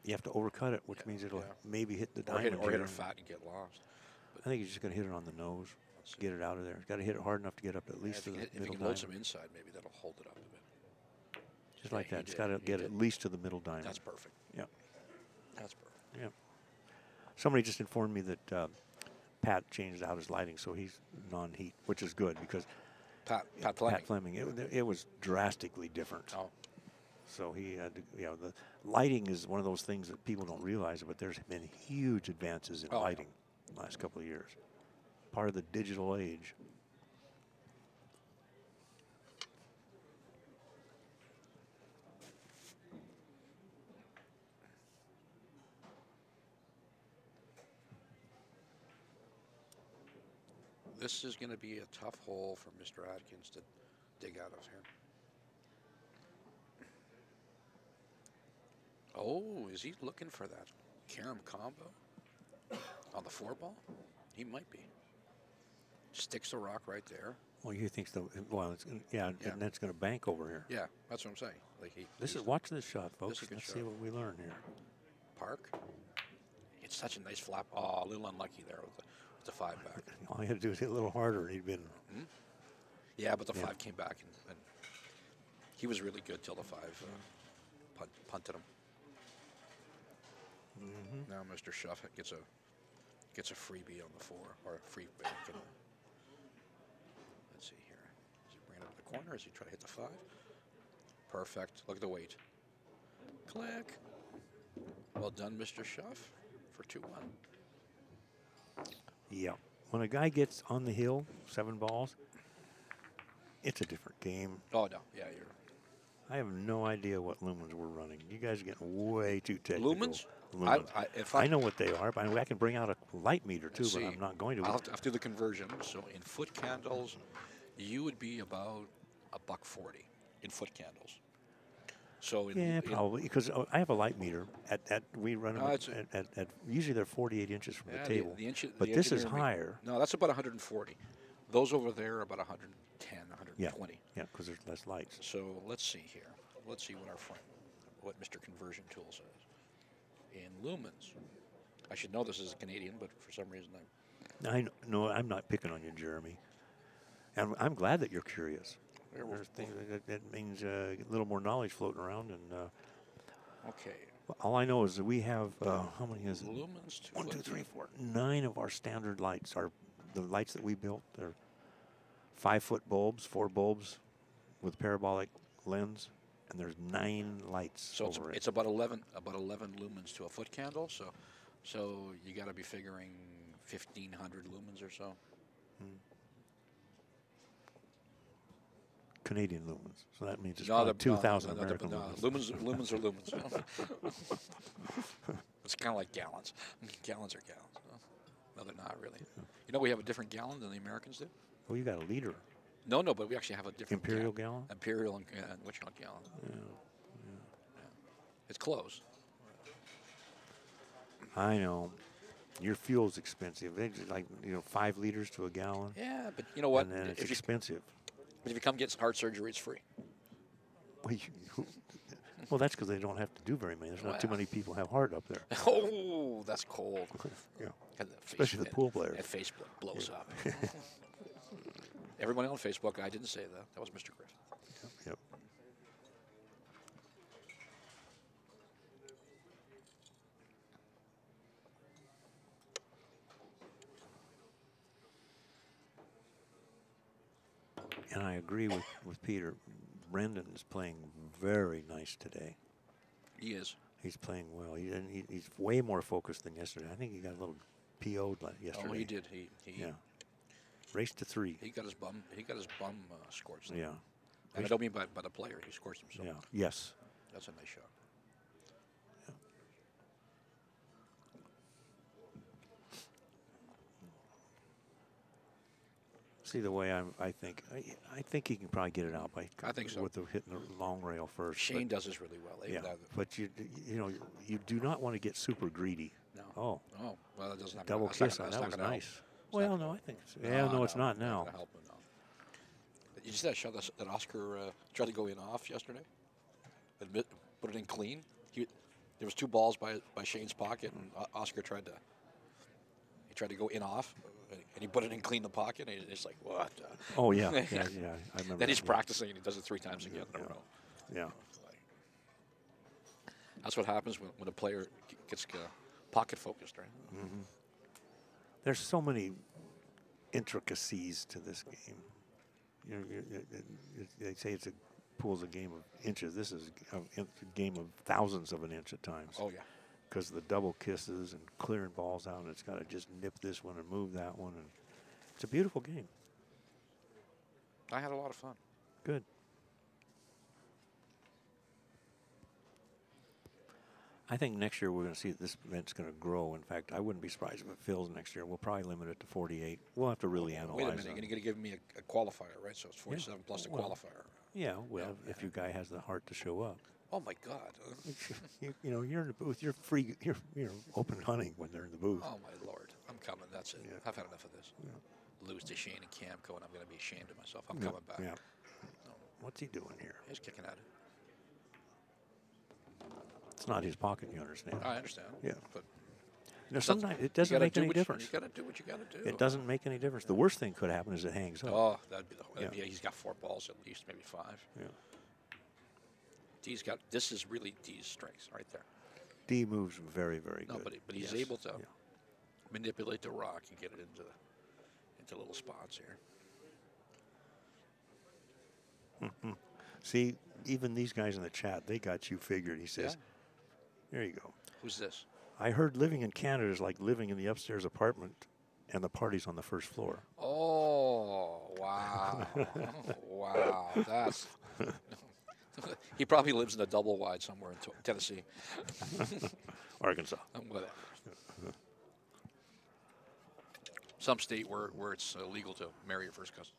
you have to overcut it, which means it'll maybe hit the diamond. Or hit it fat and get lost. But I think he's just going to hit it on the nose. Get it out of there. He's got to hit it hard enough to get up at least to the middle diamond. If he can load some inside, maybe that'll hold it up a bit. Just like that. It's got to get at least to the middle diamond. That's perfect. Yeah. That's perfect. Yeah. Somebody just informed me that Pat changed out his lighting, so he's non-heat, which is good because Pat Fleming. It was drastically different. Oh. So he had to, the lighting is one of those things that people don't realize, but there's been huge advances in lighting the last couple of years. Part of the digital age. This is going to be a tough hole for Mr. Adkins to dig out of here. Oh, is he looking for that carom combo on the 4-ball? He might be. Sticks the rock right there. Well, you think so? Well, and that's going to bank over here. Yeah, that's what I'm saying. Like watch this shot, folks. Let's see what we learn here. Park. It's such a nice flap. Oh, a little unlucky there with the 5 back. All he had to do was hit a little harder, and he'd been. Yeah, but the 5 came back, and he was really good till the 5 punted him. Now Mr. Shuff gets a freebie on the 4 or a free bank. Let's see here. Does he bring it up the corner? Is he trying to hit the 5? Perfect. Look at the weight. Click. Well done, Mr. Shuff, for 2-1. Yeah. When a guy gets on the hill, 7 balls, it's a different game. Oh no, yeah, I have no idea what lumens we're running. You guys are getting way too technical. Lumens? I know what they are, but I can bring out a light meter too, but I'm not going to. I'll have to do the conversion. So in foot candles, you would be about $1.40 in foot candles. So probably because I have a light meter we run them at usually they're 48 inches from the table. But this is higher. No, that's about 140. Those over there are about 110, 120. Yeah, because there's less lights. So let's see here. Let's see what Mr. Conversion Tool says. In lumens, I should know this is a Canadian, but for some reason I'm not picking on you, Jeremy. And I'm glad that you're curious. There's things that means a little more knowledge floating around. And okay. All I know is that we have how many is it? Lumens. 1, 2, 3, 4, 9 of our standard lights are the lights that we built. They're 5-foot bulbs, 4 bulbs with parabolic lens, and there's 9 lights. So it's about 11 lumens to a foot candle. So you got to be figuring 1,500 lumens or so. Canadian lumens, so that means it's about 2,000 American lumens. Lumens are lumens. It's kind of like gallons. Gallons are gallons. No, they're not really. You know, we have a different gallon than the Americans do. Well, you got a liter. No, but we actually have a different imperial gallon. Imperial and Wichita gallon. Yeah. It's close. I know. Your fuel's expensive. It's like 5 liters to a gallon. Yeah, but you know what? And then it's expensive. But if you come get heart surgery, it's free. Well, that's because they don't have to do very many. There's not too many people have heart up there. Oh, that's cold. Yeah. Especially the pool players. That face blows up. Everyone on Facebook, I didn't say that. That was Mr. Griff. Yep. And I agree with Peter. Brendan is playing very nice today. He is. He's playing well. He's way more focused than yesterday. I think he got a little PO'd yesterday. Oh, he did. He Raced to 3. He got his bum scorched. Yeah. And I don't mean by the player. He scorched himself. Yeah. Yes. That's a nice shot. Yeah. See the way I think he can probably get it out by. I think so. With the hitting the long rail first. Shane does this really well. Yeah. But you do not want to get super greedy. No. Oh. Oh. Well, that doesn't happen. Double kiss on that was nice. Well, no, I think it's, it's not now. Help him, no. You see that shot that Oscar tried to go in off yesterday? Put it in clean. There was 2 balls by Shane's pocket, and Oscar tried to go in off, and he put it in clean the pocket, and it's like, what? Oh, yeah. I remember. Then he's practicing, and he does it 3 times again in a row. Yeah. That's what happens when a player gets pocket focused, right? Mm-hmm. There's so many intricacies to this game. They say pool's a game of inches. This is a game of thousandths of an inch at times. Oh, yeah. Because of the double kisses and clearing balls out, and it's got to just nip this one and move that one. And it's a beautiful game. I had a lot of fun. Good. I think next year we're going to see this event's going to grow. In fact, I wouldn't be surprised if it fills next year. We'll probably limit it to 48. We'll have to really analyze it. Wait a minute, you're going to give me a qualifier, right? So it's 47 plus the qualifier. Yeah, well, if your guy has the heart to show up. Oh my God! You're in the booth. You're free. You're open hunting when they're in the booth. Oh my Lord! I'm coming. That's it. Yeah. I've had enough of this. Yeah. Lose to Shane and Camco, and I'm going to be ashamed of myself. I'm coming back. Yeah. No. What's he doing here? He's kicking at it. It's not his pocket, you understand? I understand. Yeah. But sometimes it doesn't make any difference. You got to do what you got to do. It doesn't make any difference. The worst thing could happen is it hangs up. Oh, that'd be yeah. He's got 4 balls at least, maybe 5. Yeah. This is really D's strengths right there. D moves very, very good. No, but he's able to manipulate the rock and get it into little spots here. See, even these guys in the chat, they got you figured. He says, there you go. Who's this? I heard living in Canada is like living in the upstairs apartment and the party's on the first floor. Oh, wow. Wow. That's... He probably lives in a double wide somewhere in Tennessee. Arkansas. Whatever. Some state where it's illegal to marry your first cousin.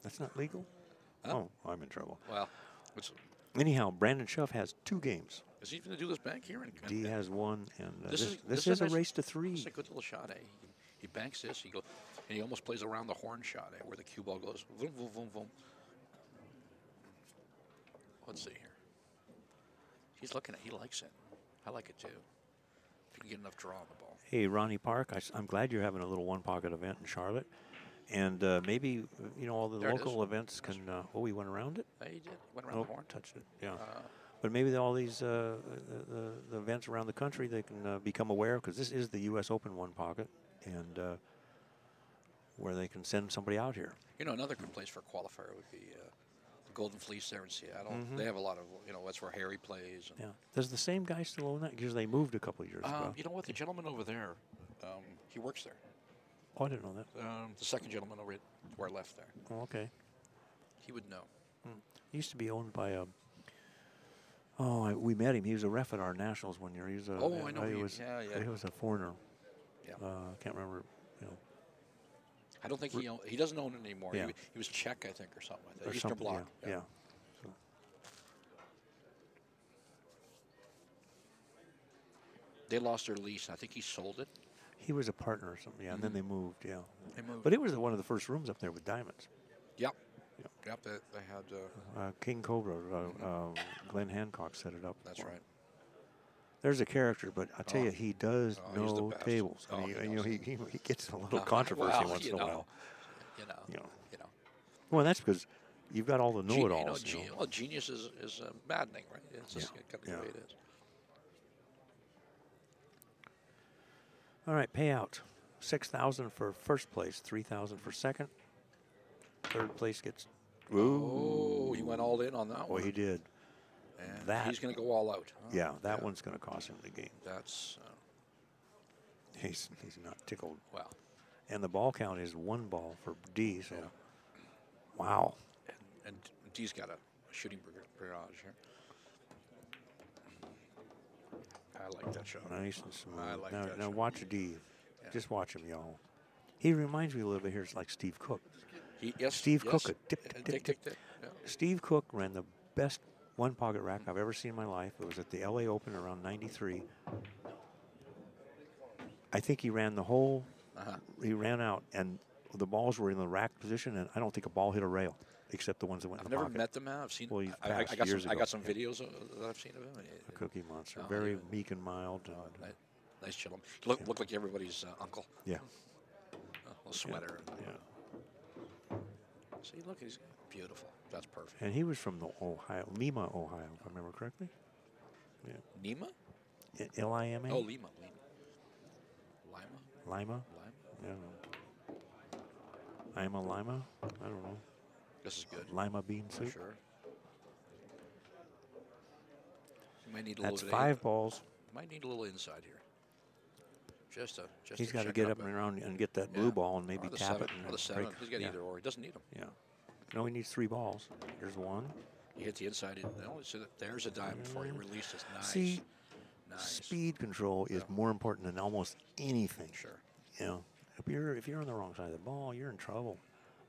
That's not legal? Huh? Oh, I'm in trouble. Well, anyhow, Brandon Shuff has 2 games. Is he going to do this bank here? D has 1, and this is a race to 3. It's a good little shot, eh? He banks this, and he almost plays around the horn shot, eh, where the cue ball goes. Vroom, vroom, vroom, vroom. Let's see here. He's looking at it. He likes it. I like it, too. If you can get enough draw on the ball. Hey, Ronnie Park, I'm glad you're having a little one-pocket event in Charlotte. And maybe, all the local events can... he went around it? Yeah, he did. He went around the horn. Touched it, yeah. But maybe all these the events around the country, they can become aware, because this is the U.S. Open one-pocket, and where they can send somebody out here. Another good place for a qualifier would be... Golden Fleece there in Seattle. They have a lot of, that's where Harry plays. Yeah. Does the same guy still own that? Because they moved a couple of years ago. You know what? The gentleman over there, he works there. Oh, I didn't know that. The second gentleman over where I left there. Oh, okay. He would know. He used to be owned by a... we met him. He was a ref at our nationals one year. He was a, I know. He was a foreigner. Yeah. I can't remember, I don't think he doesn't own it anymore. Yeah. He was Czech, I think, or something like that. Or Eastern something, Bloc. Yeah. So. They lost their lease. I think he sold it. He was a partner or something, and then they moved, They moved. But it was one of the first rooms up there with diamonds. Yep. Yep, they had... King Cobra, Glenn Hancock set it up. That's right. There's a character, but I tell you, he does know tables. Oh, he gets a little controversy once in a while. You know. Well, that's because you've got all the know-it-alls. Well, genius is maddening, right? It's just kind of the way it is. All right, payout: $6,000 for first place, $3,000 for second. third place gets. Oh, he went all in on that Boy, one. he did. And he's going to go all out. Huh? Yeah, that one's going to cost him the game. That's. He's not tickled. Wow. And the ball count is 1 ball for D. So, Yeah. wow. And D's got a shooting barrage here. I like that shot. Nice and smooth. I like now, that now shot. watch D. Yeah. Just watch him, y'all. He reminds me a little bit here, it's like Steve Cook. Yes, Steve yes. Cook, a tip. Yeah. Steve Cook ran the best one-pocket rack I've ever seen in my life. It was at the L.A. Open around '93. I think he ran the whole. He ran out, and the balls were in the rack position, and I don't think a ball hit a rail, except the ones that went in the pocket. I've never met the man. I've seen. Well, he's I passed years ago. got some videos that I've seen of him. A cookie monster, Oh, very yeah. meek and mild. Nice chillum. Look like everybody's uncle. Yeah. A little sweater. Yeah. See, look, he's beautiful. That's perfect. And he was from the Lima, Ohio, if I remember correctly. Yeah. Nima? Lima. Oh, Lima. Lima. Yeah. Lima. I don't know. This is good. Lima bean soup. Sure. You might need a That's little 5 balls. Might need a little inside here. He's got to get up and around and get that blue ball and maybe tap it. Or the 7. He's got either or. He doesn't need them. Yeah. No, he needs 3 balls. Here's 1. He hit the inside. So there's a diamond for you. Releases. Nice. See, nice. Speed control is more important than almost anything. Sure. You know, if you're on the wrong side of the ball, you're in trouble.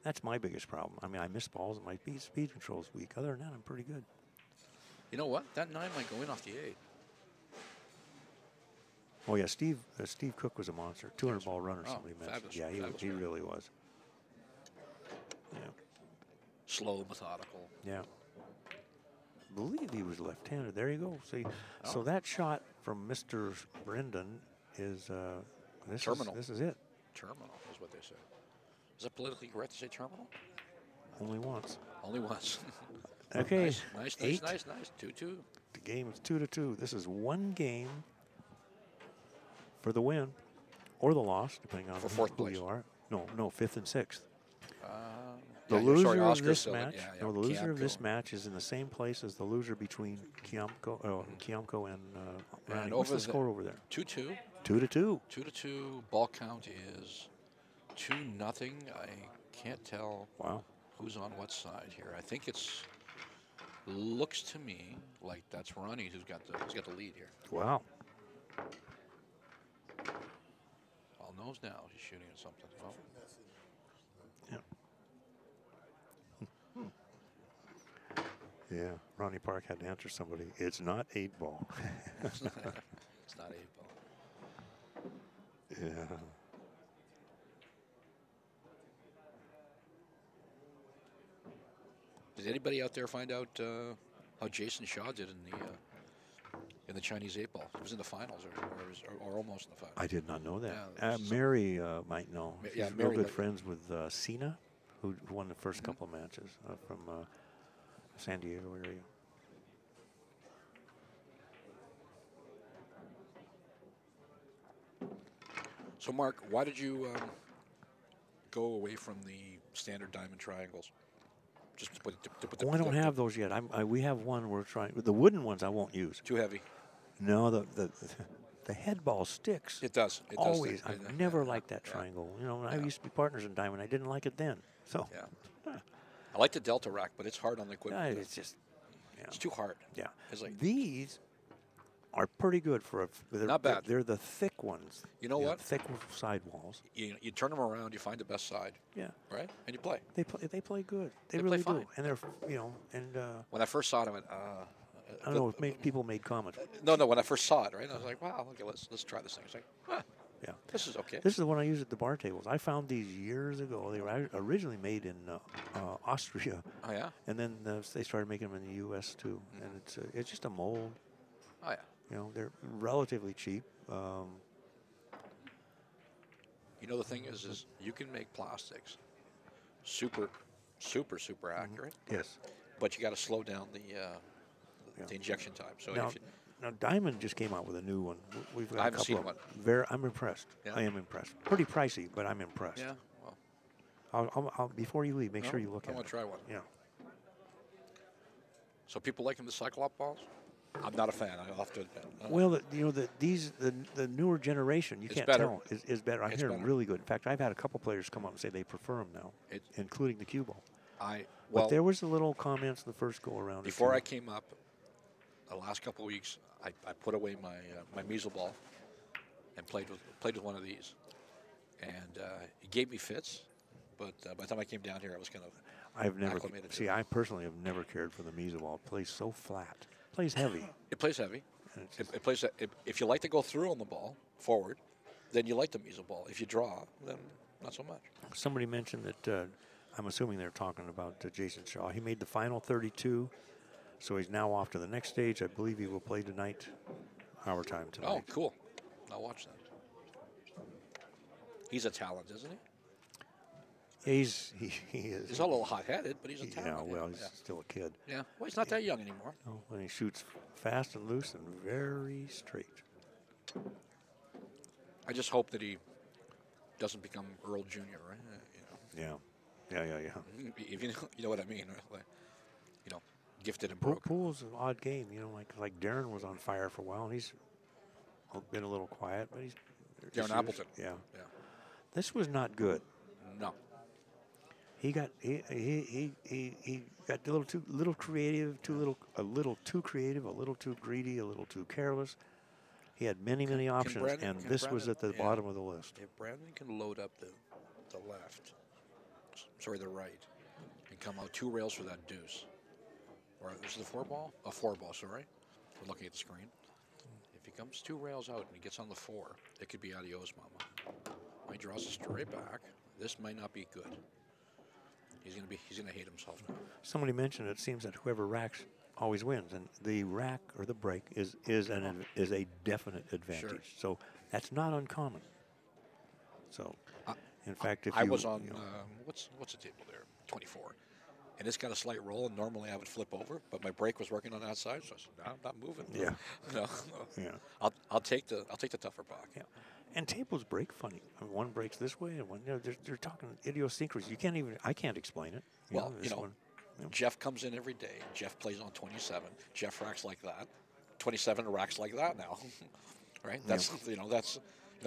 That's my biggest problem. I mean, I miss balls, and my speed control is weak. Other than that, I'm pretty good. You know what? That 9 might go in off the 8. Oh yeah, Steve Cook was a monster. 200-ball runner. Somebody mentioned. Fabulous. Yeah, he really was. Yeah. Slow, methodical. Yeah. I believe he was left-handed. There you go. See, so that shot from Mr. Brendan is terminal. This is it. Terminal is what they say. Is it politically correct to say terminal? Only once. Only once. Okay. Nice. 8. 2-2. The game is 2-2. This is one game for the win or the loss, depending on who you are. No, 5th and 6th. The loser of this match. The loser of this match is in the same place as the loser between Kiamco and Rani. What's the score over there? 2-2. 2-2. 2-2. Ball count is 2-0. I can't tell. Wow. Who's on what side here? I think looks to me like that's Ronnie who's got the lead here. Wow. All knows now he's shooting at something. Oh. Yeah. Yeah. Ronnie Park had to answer somebody. It's not 8-ball. It's not 8-ball. Yeah. Did anybody out there find out how Jason Shaw did in the Chinese 8-ball? He was in the finals or almost in the finals. I did not know that. Yeah, Mary might know. She's real Mary good friends with Sina, who won the first couple of matches from San Diego area. So, Mark, why did you go away from the standard diamond triangles? Just to put I don't have those yet. We have one we're trying. The wooden ones I won't use. Too heavy. No, the head ball sticks. It does. Always. I've never liked that triangle. You know, when I used to be partners in diamond, I didn't like it then. So. Yeah. I like the Delta rack, but it's hard on the equipment. It's just. Yeah. It's too hard. Yeah. It's like these are pretty good for not bad. They're the thick ones. You know what? Thick sidewalls. You turn them around, you find the best side. Yeah. Right? And you play. They play good. They play really fine. do. And they're when I first saw it, I went. I don't know. People made comments. No. When I first saw it, right, I was like, wow, okay, let's try this thing. It's like, yeah, this is okay. This is the one I use at the bar tables. I found these years ago. They were originally made in Austria. Oh yeah. And then they started making them in the U.S. too. And it's just a mold. Oh yeah. You know, they're relatively cheap. You know, the thing is you can make plastics super accurate. Yes. But you got to slow down the injection time. So now Diamond just came out with a new one. We've got I haven't seen one. I'm impressed. Yeah. I am impressed. Pretty pricey, but I'm impressed. Yeah. Well, before you leave, make No? sure you look I at want it. to try one. Yeah. So people liking the Cyclop balls? I'm not a fan. I have to admit. Well, the newer generation, you It's can't better. tell, is better. I'm It's hearing better. really good. In fact, I've had a couple players come up and say they prefer them now, including the cue ball. But there was a little comments in the first go around. Before I came up, the last couple of weeks, I put away my measle ball and played with one of these, and it gave me fits. But by the time I came down here, I was kind of acclimated to it. I personally have never cared for the measle ball. It plays so flat. It plays heavy. It plays heavy. It plays. If you like to go through on the ball forward, then you like the measle ball. If you draw, then not so much. Somebody mentioned that. I'm assuming they're talking about Jason Shaw. He made the final 32, so he's now off to the next stage. I believe he will play tonight, our time tonight. Oh, cool. I'll watch that. He's a talent, isn't he? He is. He's a little hot-headed, but he's a talent. Yeah, well, he's still a kid. Yeah, well, he's not that young anymore. No, and he shoots fast and loose and very straight. I just hope that he doesn't become Earl Jr., right? Yeah. If you know what I mean, right? Like, gifted and broken. Pool's an odd game, like Darren was on fire for a while, and he's been a little quiet, but he's Darren Appleton. Yeah. This was not good. No. He got he got a little creative, a little too creative, a little too greedy, a little too careless. He had many options, and this was at the bottom of the list. If Brandon can load up the right, and come out 2 rails for that deuce. Or this is the 4-ball? A 4-ball, sorry. We're looking at the screen. If he comes 2 rails out and he gets on the 4, it could be adios, mama. He draws it straight back. This might not be good. He's gonna hate himself now. Somebody mentioned it seems that whoever racks always wins, and the rack or the break is a definite advantage. Sure. So that's not uncommon. So, in fact, if I was on what's the table there, 24, and it's got a slight roll, and normally I would flip over, but my brake was working on that side, so I said, no, I'm not moving. Yeah. No. Yeah. I'll take the tougher puck. Yeah. And tables break funny. I mean, one breaks this way, and one. They're talking idiosyncrasy. I can't explain it. Well, one, Jeff comes in every day. Jeff plays on 27. Jeff racks like that. 27 racks like that now, right? That's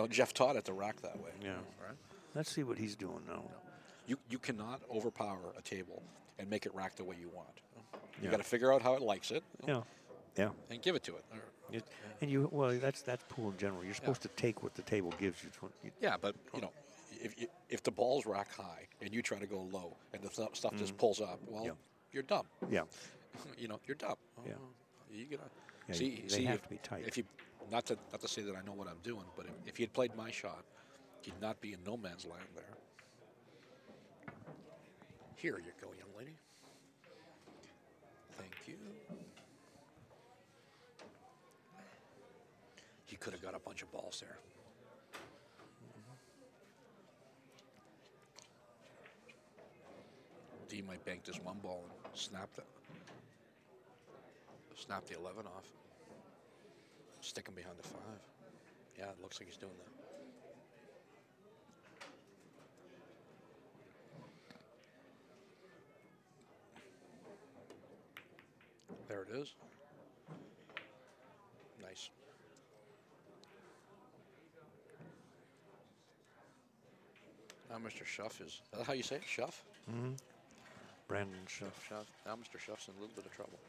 Jeff taught it to rack that way. Yeah. Right. Let's see what he's doing now. You cannot overpower a table and make it rack the way you want. You got to figure out how it likes it. Yeah. And give it to it. And that's pool in general. You're supposed to take what the table gives you. Yeah, but if the ball's rack high and you try to go low and the stuff just pulls up, you're dumb. Yeah. You're dumb. Yeah. You gotta they have to be tight. If you not to say that I know what I'm doing, but if he had played my shot, he'd not be in no man's land there. Here you go, young lady. Thank you. He could have got a bunch of balls there. D might bank this one ball and snap the 11 off. Stick him behind the 5. Yeah, it looks like he's doing that. There it is. Nice. Now Mr. Shuff is that how you say it? Shuff? Mm-hmm. Brandon Shuff. Now Mr. Shuff's in a little bit of trouble.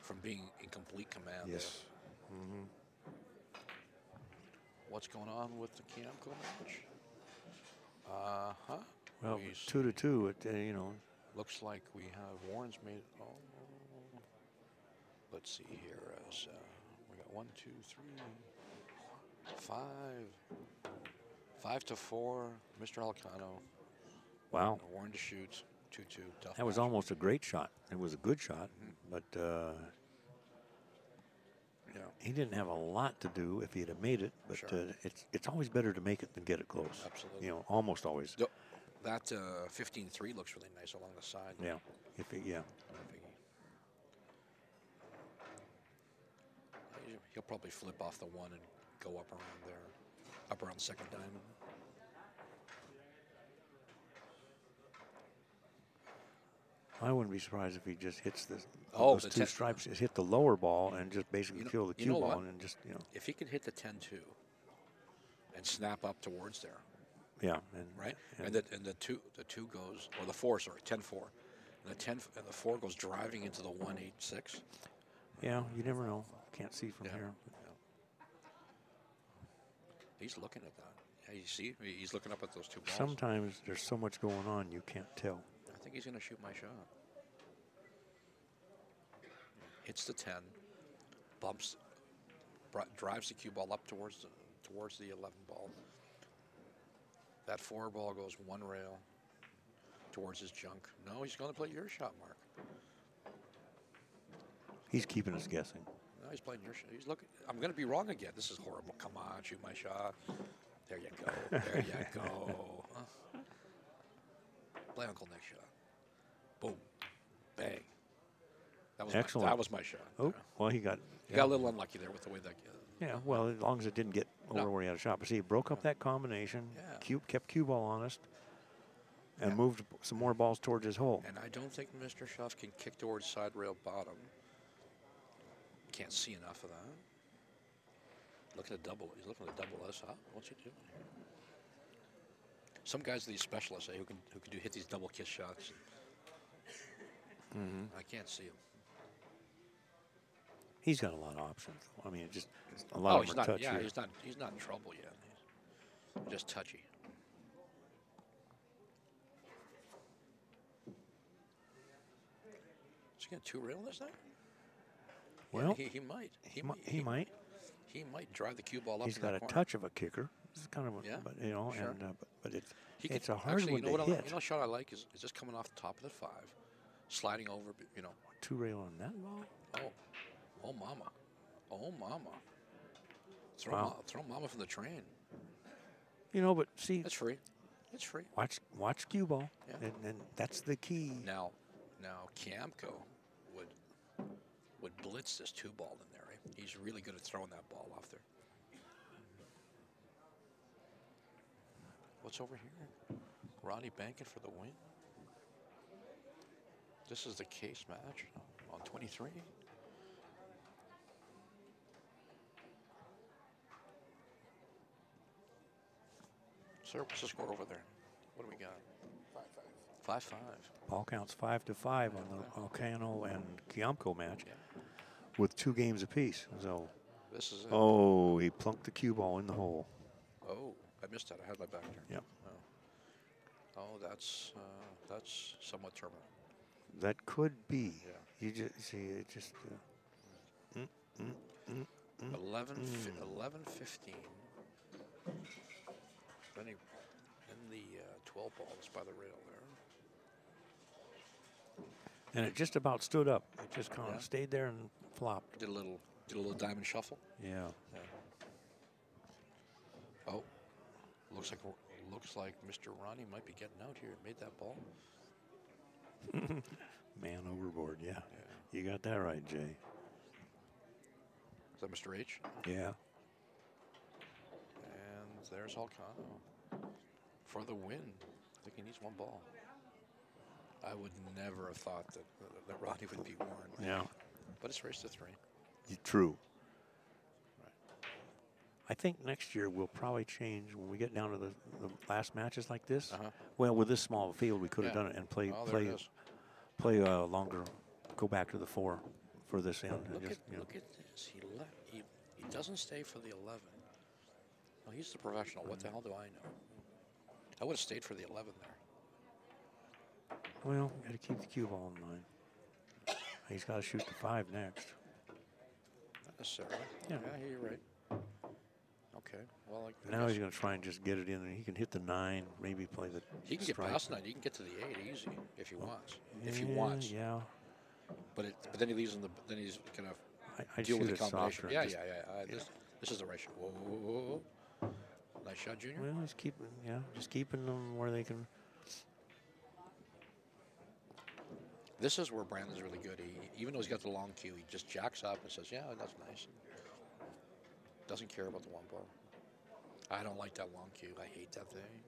From being in complete command. Yes. Mm-hmm. What's going on with the Kiamco match? Well, 2-2. Looks like we have Warren's made. Oh, let's see here. We got 1, 2, 3, 5 to 4. Mr. Alcano. Wow. Warren to shoot. 2-2. Tough. That was almost a great shot. It was a good shot, but he didn't have a lot to do if he'd have made it. But it's always better to make it than get it close. Absolutely. Almost always. That 15-3 looks really nice along the side. Yeah. He'll probably flip off the 1 and go up around there, up around the second diamond. I wouldn't be surprised if he just hits this. Oh, those two stripes. Just hit the lower ball and just basically kill the cue ball what? and just If he can hit the 10-2 and snap up towards there, yeah, right, and the two goes, or the 4, sorry, 10-4, and the 4 goes driving into the 1-8-6. Yeah, you never know. Can't see from here. Yeah. He's looking at that. Yeah, you see, he's looking up at those two balls. Sometimes there's so much going on you can't tell. I think he's going to shoot my shot. Hits the 10, drives the cue ball up towards the 11 ball. That 4 ball goes one rail towards his junk. No, he's going to play your shot, Mark. He's keeping us guessing. No, he's playing your shot. He's looking. I'm going to be wrong again. This is horrible. Come on, shoot my shot. There you go. There you go. Play Uncle Nick's shot. Boom. Bang. That was excellent. That was my shot. Oh, well, he got a little unlucky there with the way that. Yeah, well, as long as it didn't get over where he had a shot. But see, he broke up that combination, kept cue ball honest, and moved some more balls towards his hole. And I don't think Mr. Shuff can kick towards side rail bottom. Can't see enough of that. Look at a double. He's looking at a double S. What's he doing here? Some guys, these specialists, who can hit these double kiss shots. I can't see him. He's got a lot of options. I mean, just a lot of them are touchy. Yeah, he's not in trouble yet. He's just touchy. Is he going to 2-rail this night? Well, yeah, he might. He might. He might drive the cue ball up. He's got a touch of a kicker. It's kind of, but sure. but it's a hard one to hit. You know, a shot I like is just coming off the top of the 5, sliding over. 2-rail on that ball. Oh, mama. Oh, mama. Throw mama from the train. But see. That's free. It's free. Watch cue ball, and that's the key. Now, Kiamko would blitz this 2 ball in there. Right? He's really good at throwing that ball off there. What's over here? Ronnie banking for the win. This is the case match on 23. Sir, what's the score over there? What do we got? 5-5. 5-5. Ball counts 5-5 on the Alcano and Kiamko match, with 2 games apiece. So, this is it. Oh, he plunked the cue ball in the hole. Oh, I missed that. I had my back there. Yep. Oh, that's somewhat terminal. That could be. Yeah. You just see it just. 11-15. Then the 12 balls by the rail there. And it just about stood up. It just kind of stayed there and flopped. Did a little diamond shuffle. Yeah. Oh, looks like Mr. Ronnie might be getting out here. Made that ball. Man overboard. Yeah. You got that right, Jay. Is that Mr. H? Yeah. And there's Alcano for the win. I think he needs 1 ball. I would never have thought that Ronnie would be Warren. Yeah. But it's race to 3. True. Right. I think next year we'll probably change when we get down to the last matches like this. Well, with this small field, we could have done it and play longer. Go back to the 4 for this end. Look at this. He doesn't stay for the 11. Well, he's the professional. What the hell do I know? I would have stayed for the 11 there. Well, got to keep the cue ball in mind. He's got to shoot the 5 next. Not necessarily. Yeah, you're right. Okay. Well, now he's going to try and just get it in, and he can hit the 9, maybe play the. He can get past 9. He can get to the 8 easy if he wants. If he wants. Yeah. But then he leaves in the. Then he's going to deal with the combination. This is the right shot. Whoa. Nice shot, Junior. Well, he's just keeping them where they can. This is where Brandon's really good. Even though he's got the long cue, he just jacks up and says, "Yeah, that's nice." Doesn't care about the 1 ball. I don't like that long cue. I hate that thing.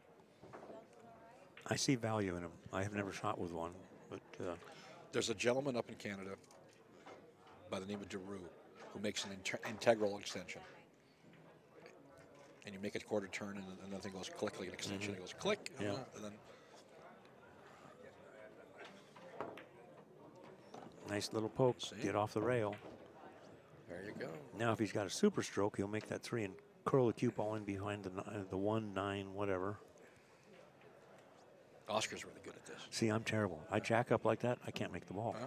I see value in him. I have never shot with one, but There's a gentleman up in Canada by the name of Daru who makes an integral extension. And you make a quarter turn, and the thing goes click like an extension. It goes click, Yeah. And then Nice little poke. See? Get off the rail. there you go. Now, if he's got a super stroke, he'll make that 3 and curl the cue ball in behind the 1, 9, whatever. Oscar's really good at this. See, I'm terrible. I jack up like that, I can't make the ball. Huh?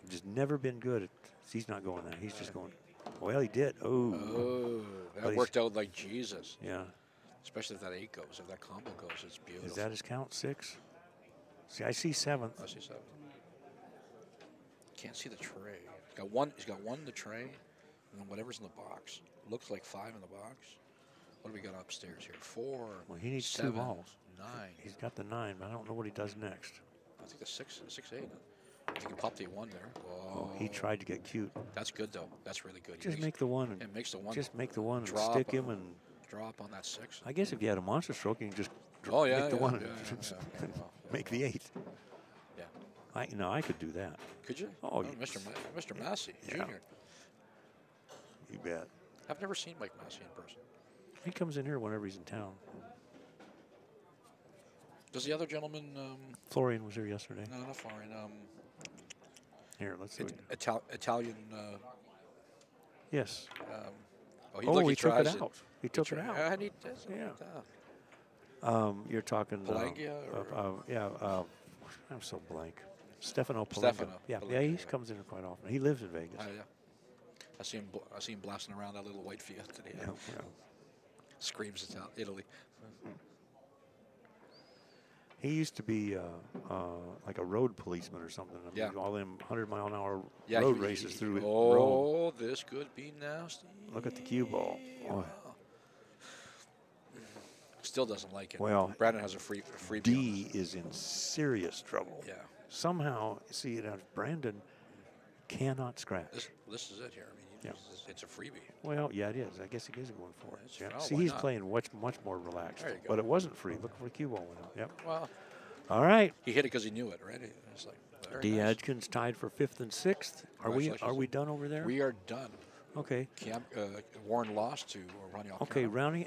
Just never been good at. He's not going that. He's just going. Well, he did. Oh, But that he's- worked out like Jesus. Yeah. Especially if that 8 goes. If that combo goes, it's beautiful. Is that his count? 6? See, I see 7th. I see 7. Can't see the tray. He's got one. He's got 1 in the tray, and then whatever's in the box. Looks like 5 in the box. What do we got upstairs here? 4. Well, he needs 7, 2 balls. 9. He's got the 9, but I don't know what he does next. I think the 6, 8. If you can pop the 1 there. Oh, he tried to get cute. That's good though. That's really good. He Just makes- make the 1. And it makes the 1. just make the 1 and drop stick him on- and. drop on that 6. I guess if you had a monster stroke, you can just Oh yeah, make the yeah, 1 yeah, and yeah. make the 8. Yeah. I could do that. Could you? Oh, Mr. Massey Yeah. Jr. You bet. I've never seen Mike Massey in person. He comes in here whenever he's in town. Does the other gentleman? Florian was here yesterday. No, not foreign. Here, let's see. Italian. Yes. He took tries it out. He took it out. And he does it. Yeah. You're talking. Pelaggia I'm so blank. Stefano Pelaggia. Stefano Yeah, Pelaggia, he yeah. comes in here quite often. He lives in Vegas. Yeah. I see him blasting around that little white Fiat that he Yeah, had. yeah. Screams Italy. He used to be like a road policeman or something. I mean, Yeah. all them 100-mile-an-hour Yeah, road races through it. Oh, road. this could be nasty. Look at the cue ball. Boy. Still doesn't like it. Well, Brandon has a free D is in serious trouble. Yeah. Somehow, see it out. Brandon cannot scratch. This is it here. I mean, Yeah. it's a freebie. Well, yeah, it is. I guess he is going for it. It's- Yeah. oh, See, why he's not? playing much more relaxed. There you go. But it wasn't free. Look where the cue ball went out. Yep. Well, All right. he hit it because he knew it, right? It's like very D. nice. Adkins tied for 5th and 6th. Are we Congratulations. done over there? We are done. Okay. Warren lost to Ronnie Alcaro. Okay, Rowney